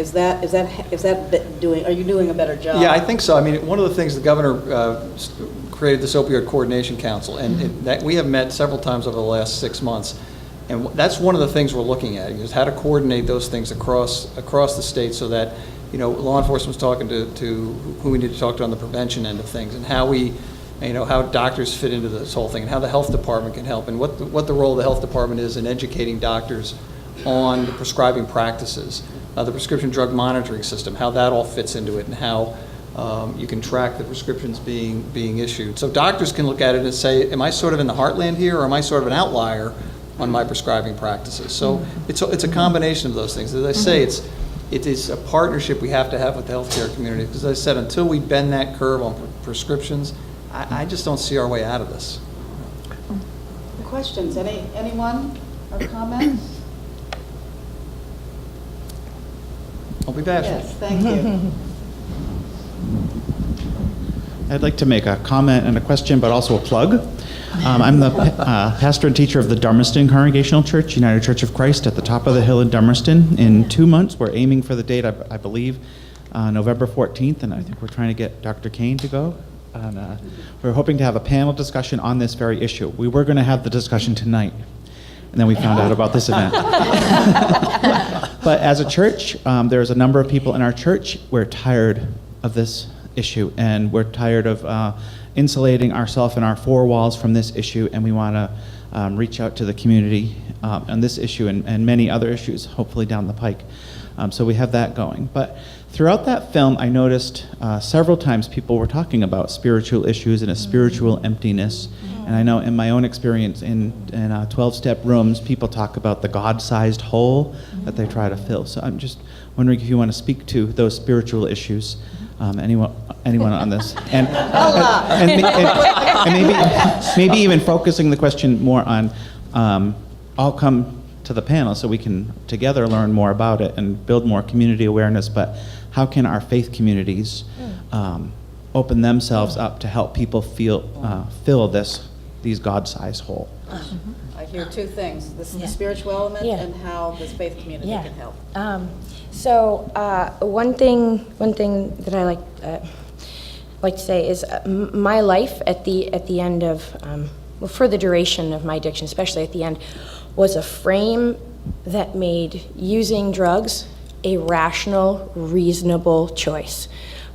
you doing a better job? Yeah, I think so. I mean, one of the things the governor created this opioid coordination council, and that we have met several times over the last 6 months, and that's one of the things we're looking at is how to coordinate those things across the state, so that law enforcement's talking to who we need to talk to on the prevention end of things, and how we. How doctors fit into this whole thing, and how the health department can help, and what the role of the health department is in educating doctors on the prescribing practices, the prescription drug monitoring system, how that all fits into it, and how you can track the prescriptions being issued. So doctors can look at it and say, am I sort of in the heartland here, or am I sort of an outlier on my prescribing practices? So it's a combination of those things. As I say, it is a partnership we have to have with the healthcare community, because as I said, until we bend that curve on prescriptions, I just don't see our way out of this. Questions? Anyone or comments? Don't be bashful. Yes, thank you. I'd like to make a comment and a question, but also a plug. I'm the pastor and teacher of the Dummerston Congregational Church, United Church of Christ, at the top of the hill in Dummerston. In 2 months, we're aiming for the date, I believe, November 14th, and I think we're trying to get Dr. Kane to go. And we're hoping to have a panel discussion on this very issue. We were going to have the discussion tonight, and then we found out about this event. But as a church, there's a number of people in our church, we're tired of this issue, and we're tired of insulating ourselves and our four walls from this issue, and we want to reach out to the community on this issue and many other issues, hopefully down the pike. So we have that going. But throughout that film, I noticed several times people were talking about spiritual issues and a spiritual emptiness. And I know in my own experience in 12-step rooms, people talk about the God-sized hole that they try to fill. So I'm just wondering if you want to speak to those spiritual issues. Anyone on this? And maybe even focusing the question more on I'll come to the panel so we can together learn more about it and build more community awareness, but how can our faith communities open themselves up to help people fill these God-sized hole? I hear two things, the spiritual element and how this faith community can help. So one thing that I like to say is my life at the end of, for the duration of my addiction, especially at the end, was a frame that made using drugs a rational, reasonable choice,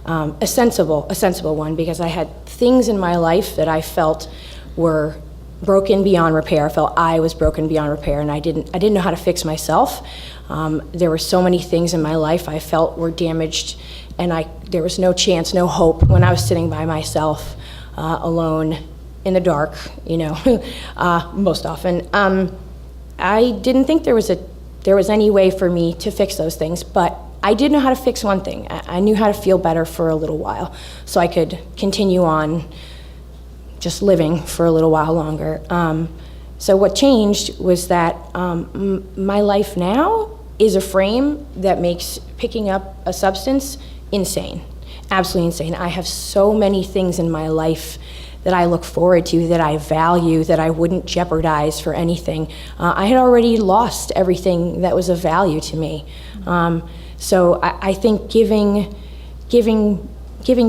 a sensible one, because I had things in my life that I felt were broken beyond repair. I felt I was broken beyond repair, and I didn't know how to fix myself. There were so many things in my life I felt were damaged, and there was no chance, no hope when I was sitting by myself, alone in the dark, most often. I didn't think there was any way for me to fix those things, but I did know how to fix one thing. I knew how to feel better for a little while, so I could continue on just living for a little while longer. So what changed was that my life now is a frame that makes picking up a substance insane, absolutely insane. I have so many things in my life that I look forward to, that I value, that I wouldn't jeopardize for anything. I had already lost everything that was of value to me. So I think giving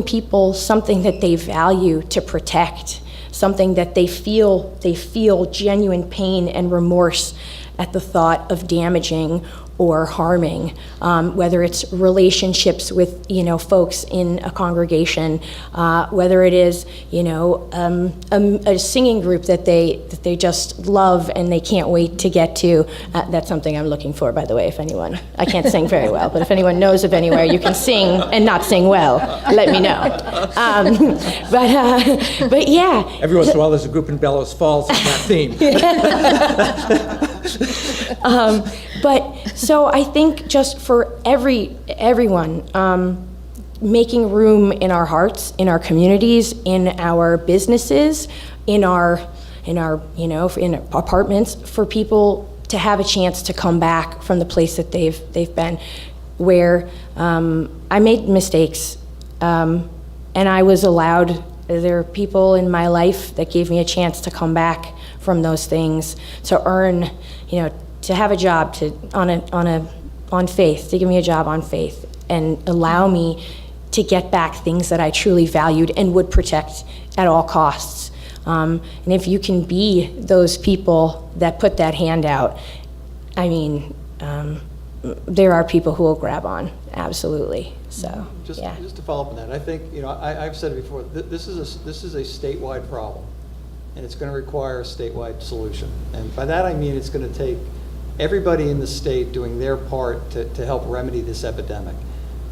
people something that they value to protect, something that they feel genuine pain and remorse at the thought of damaging or harming, whether it's relationships with, folks in a congregation, whether it is, a singing group that they just love and they can't wait to get to. That's something I'm looking for, by the way, if anyone, I can't sing very well, but if anyone knows of anywhere you can sing and not sing well, let me know. But yeah. Every once in a while, there's a group in Bellows Falls with that theme. But so I think just for everyone, making room in our hearts, in our communities, in our businesses, in our in apartments, for people to have a chance to come back from the place that they've been, where I made mistakes, and I was allowed. There are people in my life that gave me a chance to come back from those things, to earn, to have a job, on faith, to give me a job on faith, and allow me to get back things that I truly valued and would protect at all costs. And if you can be those people that put that hand out, I mean, there are people who will grab on, absolutely. So, Just yeah. to follow up on that, I think, I've said it before, this is a statewide problem, and it's going to require a statewide solution. And by that I mean it's going to take everybody in the state doing their part to help remedy this epidemic.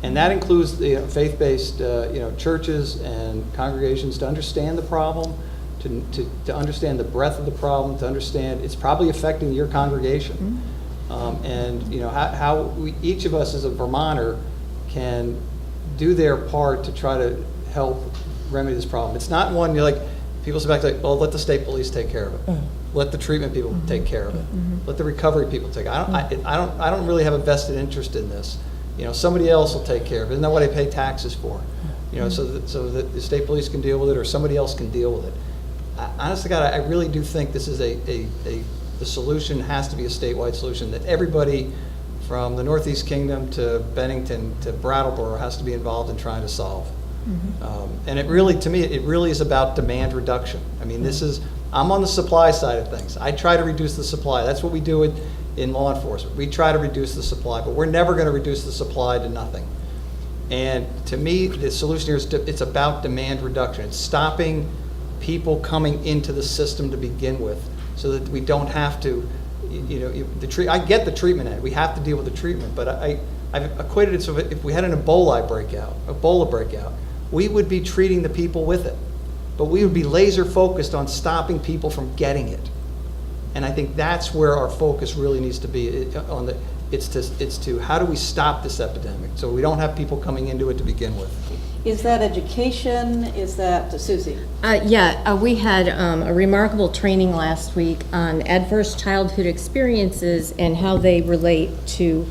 And that includes the faith-based churches and congregations to understand the problem, to understand the breadth of the problem, to understand it's probably affecting your congregation. And how each of us as a Vermonter can do their part to try to help remedy this problem. It's not one you're like, people say, well, let the state police take care of it. Let the treatment people take care of it. Let the recovery people take. I don't really have a vested interest in this. Somebody else will take care of it. Isn't that what I pay taxes for? So that the state police can deal with it, or somebody else can deal with it. Honestly, God, I really do think this is the solution has to be a statewide solution that everybody from the Northeast Kingdom to Bennington to Brattleboro has to be involved in trying to solve. And it really, to me, it really is about demand reduction. I mean, I'm on the supply side of things. I try to reduce the supply. That's what we do in law enforcement. We try to reduce the supply, but we're never going to reduce the supply to nothing. And to me, the solution here is it's about demand reduction. It's stopping people coming into the system to begin with, so that we don't have to, I get the treatment end. We have to deal with the treatment, but I've equated it so if we had an Ebola breakout, we would be treating the people with it, but we would be laser focused on stopping people from getting it. And I think that's where our focus really needs to be it's to how do we stop this epidemic so we don't have people coming into it to begin with. Is that education? Is that, Suzie? We had a remarkable training last week on adverse childhood experiences and how they relate to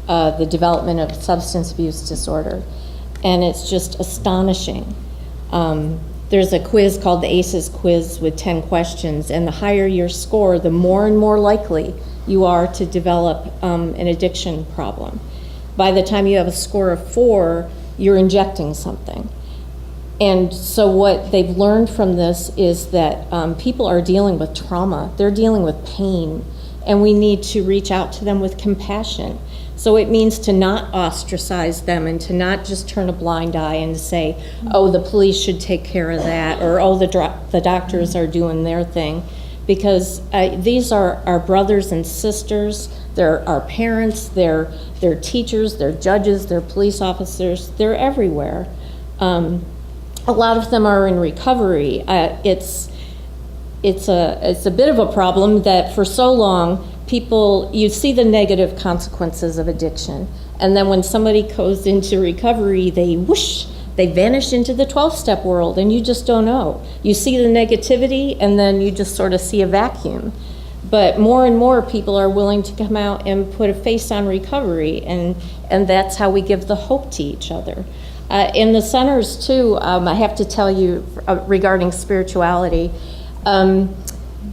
the development of substance abuse disorder. And it's just astonishing. There's a quiz called the ACEs quiz with 10 questions, and the higher your score, the more and more likely you are to develop an addiction problem. By the time you have a score of 4, you're injecting something. And so what they've learned from this is that people are dealing with trauma, they're dealing with pain, and we need to reach out to them with compassion. So it means to not ostracize them and to not just turn a blind eye and say, oh, the police should take care of that, or oh, the doctors are doing their thing. Because these are our brothers and sisters, they're our parents, they're teachers, they're judges, they're police officers, they're everywhere. A lot of them are in recovery. It's a bit of a problem that for so long, you see the negative consequences of addiction. And then when somebody goes into recovery, they vanish into the 12-step world, and you just don't know. You see the negativity, and then you just sort of see a vacuum. But more and more people are willing to come out and put a face on recovery, and that's how we give the hope to each other. In the centers, too, I have to tell you regarding spirituality,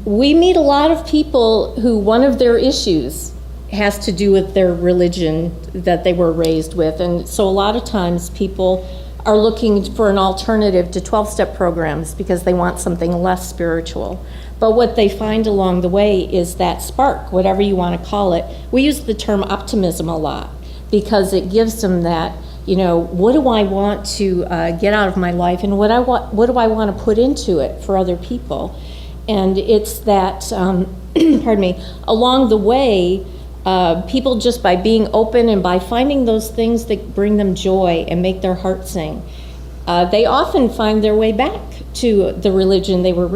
we meet a lot of people who one of their issues has to do with their religion that they were raised with. And so a lot of times people are looking for an alternative to 12-step programs because they want something less spiritual. But what they find along the way is that spark, whatever you want to call it. We use the term optimism a lot because it gives them that, what do I want to get out of my life, and what do I want to put into it for other people? And it's that, pardon me, along the way, people just by being open and by finding those things that bring them joy and make their heart sing, they often find their way back to the religion they were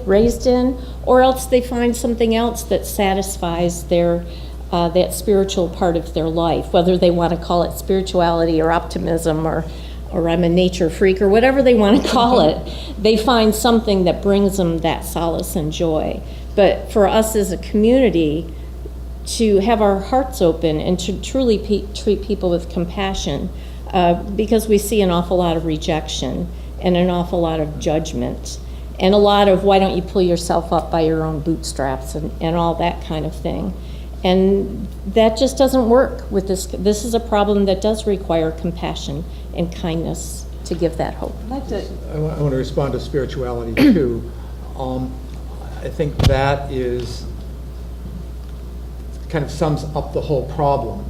raised in, or else they find something else that satisfies their that spiritual part of their life, whether they want to call it spirituality or optimism or I'm a nature freak or whatever they want to call it. They find something that brings them that solace and joy. But for us as a community, to have our hearts open and to truly treat people with compassion, because we see an awful lot of rejection and an awful lot of judgment and a lot of why don't you pull yourself up by your own bootstraps and all that kind of thing. And that just doesn't work with this. This is a problem that does require compassion and kindness to give that hope. I want to respond to spirituality too. I think that is kind of sums up the whole problem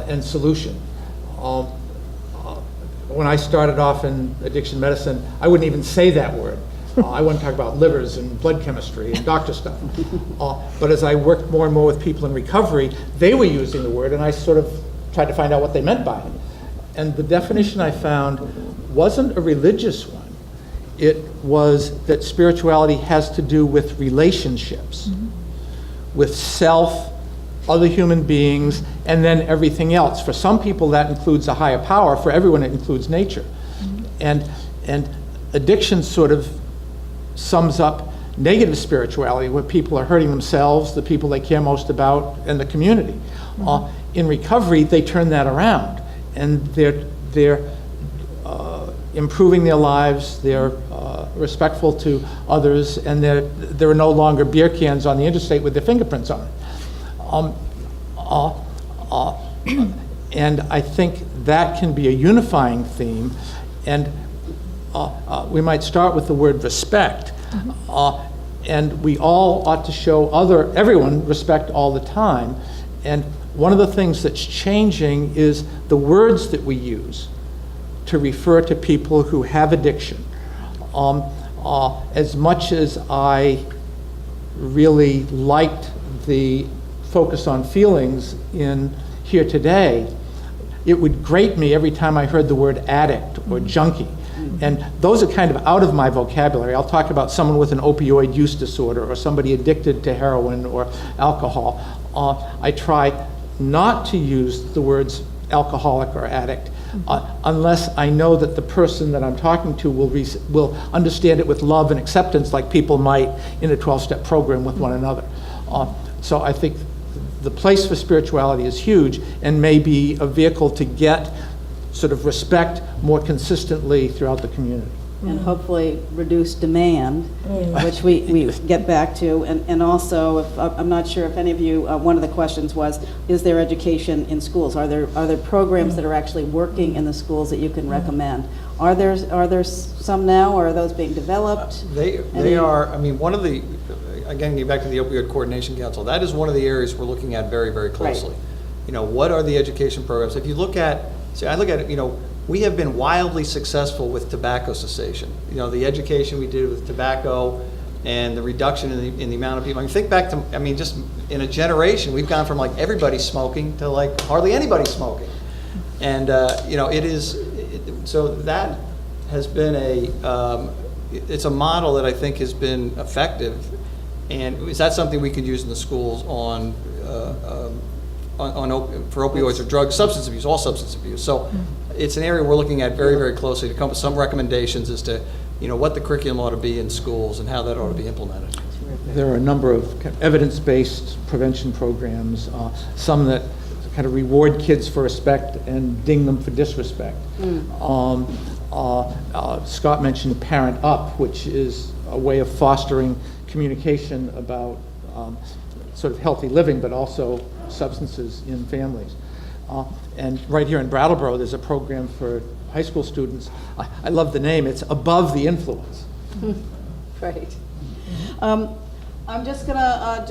and solution. When I started off in addiction medicine, I wouldn't even say that word. I wouldn't talk about livers and blood chemistry and doctor stuff. But as I worked more and more with people in recovery, they were using the word, and I sort of tried to find out what they meant by it. And the definition I found wasn't a religious one. It was that spirituality has to do with relationships, with self, other human beings, and then everything else. For some people, that includes a higher power. For everyone, it includes nature. And addiction sort of sums up negative spirituality, where people are hurting themselves, the people they care most about, and the community. In recovery, they turn that around, and they're improving their lives, they're respectful to others, and there are no longer beer cans on the interstate with their fingerprints on it. And I think that can be a unifying theme, and we might start with the word respect, and we all ought to show everyone respect all the time. And one of the things that's changing is the words that we use to refer to people who have addiction. As much as I really liked the focus on feelings in here today, it would grate me every time I heard the word addict or junkie. And those are kind of out of my vocabulary. I'll talk about someone with an opioid use disorder or somebody addicted to heroin or alcohol. I try not to use the words alcoholic or addict unless I know that the person that I'm talking to will understand it with love and acceptance, like people might in a 12-step program with one another. So I think the place for spirituality is huge and may be a vehicle to get sort of respect more consistently throughout the community. And hopefully reduce demand, which we get back to. And also, I'm not sure if any of you, one of the questions was, is there education in schools? Are there programs that are actually working in the schools that you can recommend? Are there some now, or are those being developed? They are. I mean, one of the, again, getting back to the Opioid Coordination Council, that is one of the areas we're looking at very, very closely. Right. What are the education programs? If you look at, I look at it, we have been wildly successful with tobacco cessation. The education we did with tobacco and the reduction in the amount of people. I mean, think back to, just in a generation, we've gone from like everybody smoking to like hardly anybody smoking. And, so that has been it's a model that I think has been effective. And is that something we could use in the schools for opioids or drug substance abuse, all substance abuse? So it's an area we're looking at very, very closely to come up with some recommendations as to, what the curriculum ought to be in schools and how that ought to be implemented. There are a number of evidence-based prevention programs, some that kind of reward kids for respect and ding them for disrespect. Scott mentioned Parent Up, which is a way of fostering communication about sort of healthy living, but also substances in families. And right here in Brattleboro, there's a program for high school students. I love the name. It's Above the Influence. Right. I'm just gonna,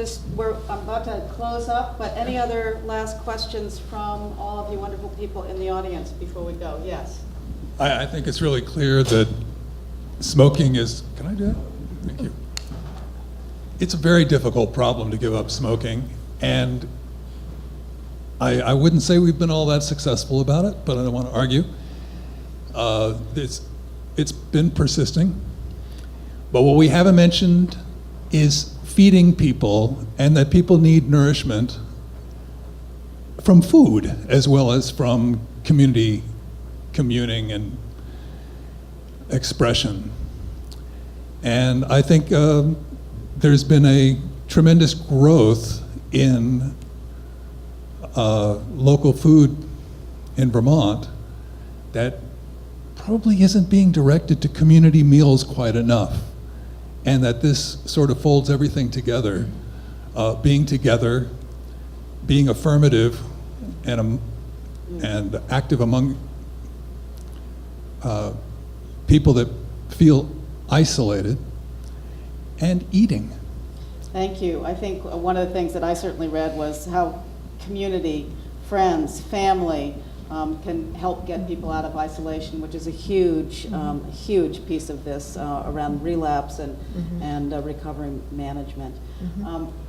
I'm about to close up, but any other last questions from all of you wonderful people in the audience before we go? Yes. I think it's really clear that smoking is, can I do that? Thank you. It's a very difficult problem to give up smoking, and I wouldn't say we've been all that successful about it, but I don't want to argue. It's been persisting, but what we haven't mentioned is feeding people, and that people need nourishment from food as well as from community communing and expression. And I think there's been a tremendous growth in local food in Vermont that probably isn't being directed to community meals quite enough. And that this sort of folds everything together, being together, being affirmative and active among people that feel isolated, and eating. Thank you. I think one of the things that I certainly read was how community, friends, family can help get people out of isolation, which is a huge, huge piece of this around relapse and recovery management.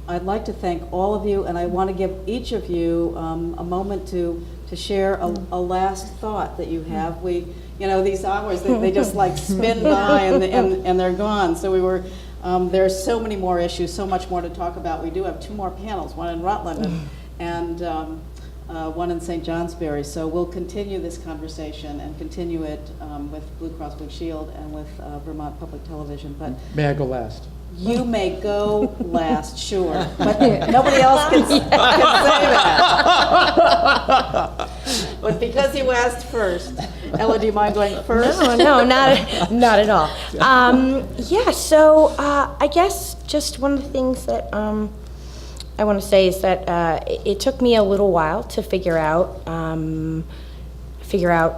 I'd like to thank all of you, and I want to give each of you a moment to share a last thought that you have. These hours, they just like spin by and they're gone. So there's so many more issues, so much more to talk about. We do have 2 more panels, one in Rutland and one in St. Johnsbury. So we'll continue this conversation and continue it with Blue Cross Blue Shield and with Vermont Public Television. But May I go last? you may go last, sure, but nobody else can say that. But because you asked first, Ella, do you mind going first? No, not at all. So I guess just one of the things that I want to say is that it took me a little while to figure out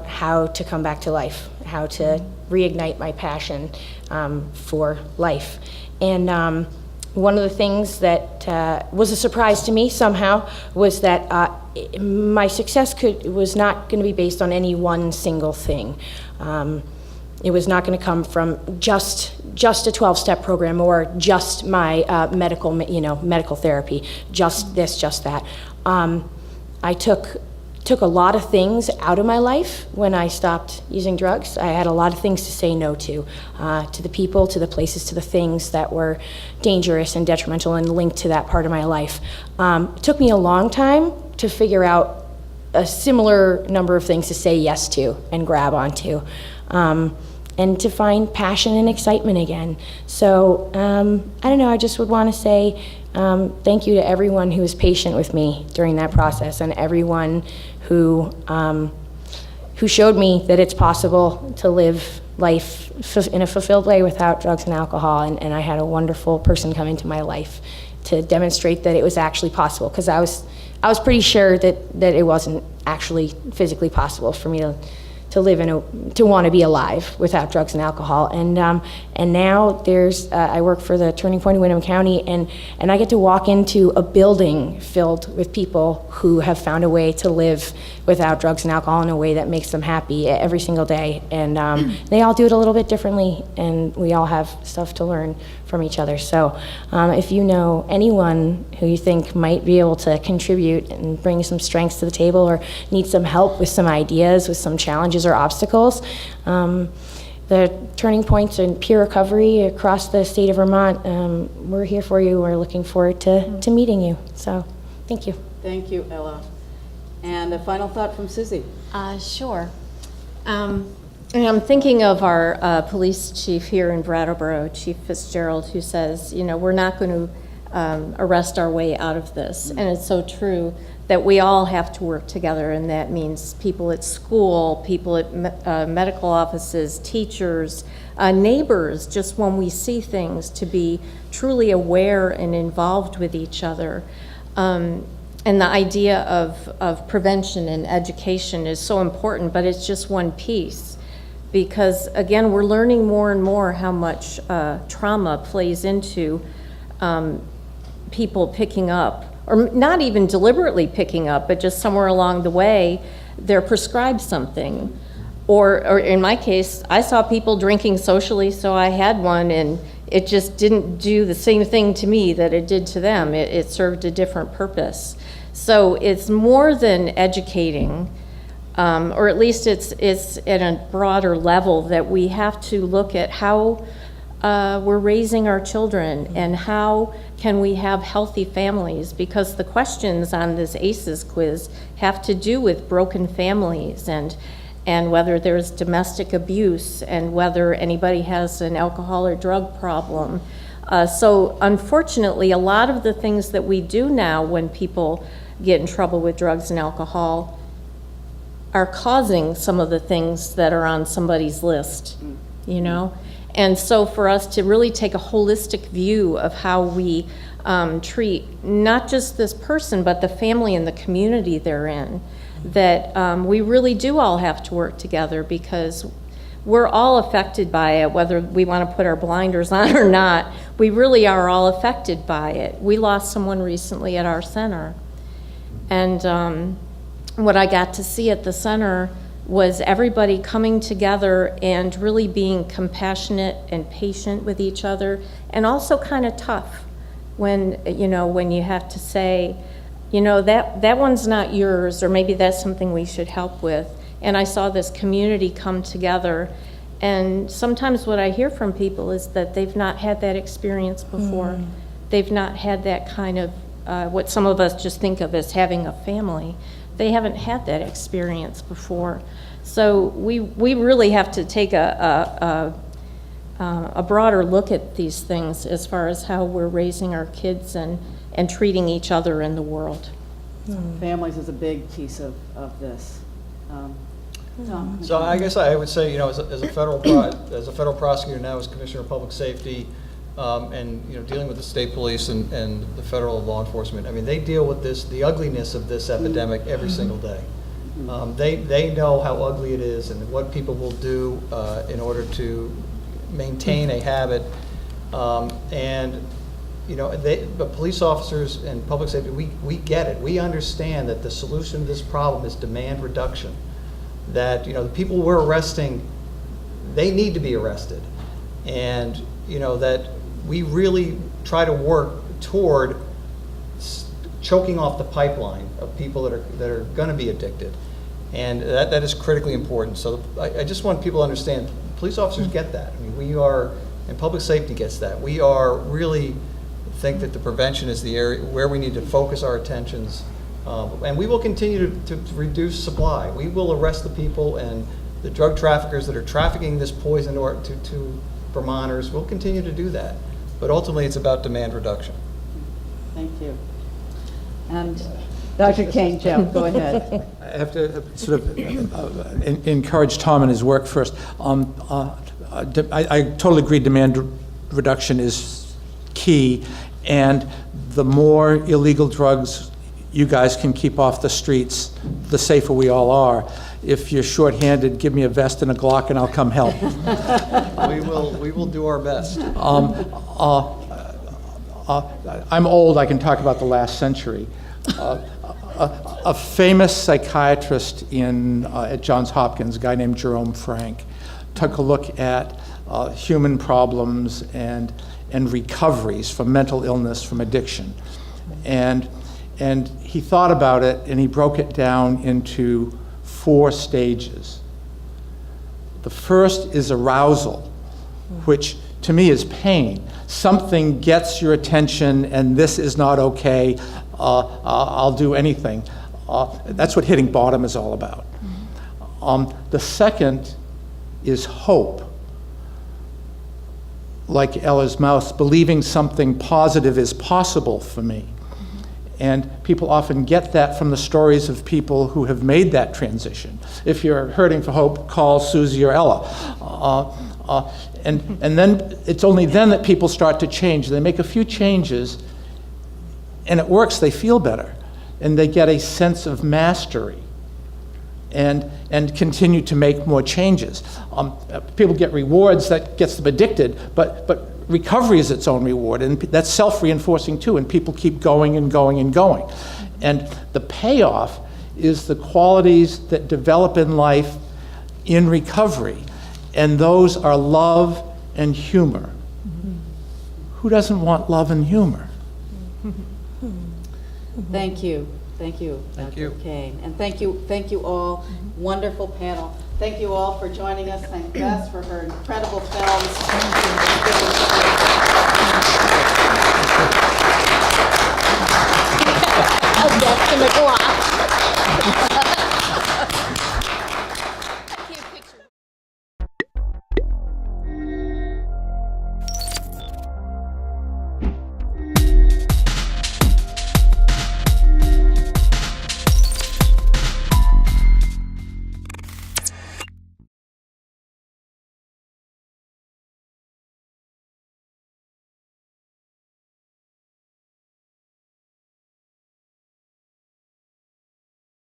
how to come back to life, how to reignite my passion for life. And one of the things that was a surprise to me somehow was that my success was not going to be based on any one single thing. It was not going to come from just a 12-step program or just my medical therapy, just this, just that. I took a lot of things out of my life when I stopped using drugs. I had a lot of things to say no to the people, to the places, to the things that were dangerous and detrimental and linked to that part of my life. It took me a long time to figure out a similar number of things to say yes to and grab onto. And to find passion and excitement again. So, I don't know, I just would want to say thank you to everyone who was patient with me during that process, and everyone who showed me that it's possible to live life in a fulfilled way without drugs and alcohol. And I had a wonderful person come into my life to demonstrate that it was actually possible, because I was pretty sure that it wasn't actually physically possible for me to live to want to be alive without drugs and alcohol. And now there's I work for the Turning Point of Windham County, and I get to walk into a building filled with people who have found a way to live without drugs and alcohol in a way that makes them happy every single day. And they all do it a little bit differently, and we all have stuff to learn from each other. So if you know anyone who you think might be able to contribute and bring some strengths to the table, or need some help with some ideas, with some challenges or obstacles, the Turning Points and peer recovery across the state of Vermont, we're here for you. We're looking forward to meeting you. So thank you. Thank you, Ella. And a final thought from Suzie. Sure. And I'm thinking of our police chief here in Brattleboro, Chief Fitzgerald, who says, we're not going to arrest our way out of this. And it's so true that we all have to work together, and that means people at school, people at medical offices, teachers, neighbors, just when we see things, to be truly aware and involved with each other. And the idea of prevention and education is so important, but it's just one piece. because again, we're learning more and more how much trauma plays into people picking up, or not even deliberately picking up, but just somewhere along the way, they're prescribed something. Or in my case, I saw people drinking socially, so I had one, and it just didn't do the same thing to me that it did to them. It served a different purpose. So it's more than educating, or at least it's at a broader level, that we have to look at how we're raising our children and how can we have healthy families, because the questions on this ACEs quiz have to do with broken families and whether there's domestic abuse and whether anybody has an alcohol or drug problem. So unfortunately, a lot of the things that we do now when people get in trouble with drugs and alcohol are causing some of the things that are on somebody's list, you know? And so for us to really take a holistic view of how we treat not just this person, but the family and the community they're in, that we really do all have to work together, because we're all affected by it, whether we want to put our blinders on or not. We really are all affected by it. We lost someone recently at our center. And what I got to see at the center was everybody coming together and really being compassionate and patient with each other, and also kind of tough when you have to say, that one's not yours, or maybe that's something we should help with. And I saw this community come together, and sometimes what I hear from people is that they've not had that experience before. They've not had that kind of, what some of us just think of as having a family. They haven't had that experience before. So we really have to take a broader look at these things as far as how we're raising our kids and treating each other in the world. Families is a big piece of this. Tom? So I guess I would say, as a federal prosecutor now, as Commissioner of Public Safety, and dealing with the state police and the federal law enforcement, I mean, they deal with the ugliness of this epidemic every single day. They know how ugly it is and what people will do in order to maintain a habit, but police officers and public safety, we get it. We understand that the solution to this problem is demand reduction. That the people we're arresting, they need to be arrested, and that we really try to work toward choking off the pipeline of people that are going to be addicted, and that is critically important. So I just want people to understand, police officers get that. I mean, we are, and public safety gets that. We are really think that the prevention is the area where we need to focus our attentions, and we will continue to reduce supply. We will arrest the people and the drug traffickers that are trafficking this poison to Vermonters. We'll continue to do that, but ultimately it's about demand reduction. Thank you. And Dr. Kane, Jeff, go ahead. I have to sort of encourage Tom in his work first. I totally agree, demand reduction is key, and the more illegal drugs you guys can keep off the streets, the safer we all are. If you're short-handed, give me a vest and a Glock and I'll come help. We will do our best. I'm old, I can talk about the last century. A famous psychiatrist at Johns Hopkins, a guy named Jerome Frank, took a look at human problems and recoveries from mental illness, from addiction. And he thought about it, and he broke it down into 4 stages. The first is arousal, which to me is pain. Something gets your attention, and this is not okay. I'll do anything. That's what hitting bottom is all about. The second is hope. Like Ella's mouse, believing something positive is possible for me. And people often get that from the stories of people who have made that transition. If you're hurting for hope, call Suzie or Ella. And then it's only then that people start to change. They make a few changes, and it works. They feel better, and they get a sense of mastery. and continue to make more changes. People get rewards, that gets them addicted, but recovery is its own reward, and that's self-reinforcing too, and people keep going and going and going. And the payoff is the qualities that develop in life in recovery, and those are love and humor. Who doesn't want love and humor? Thank you. Thank you, Dr. Kane. And thank you all. Wonderful panel. Thank you all for joining us. Thank Bess for her incredible films.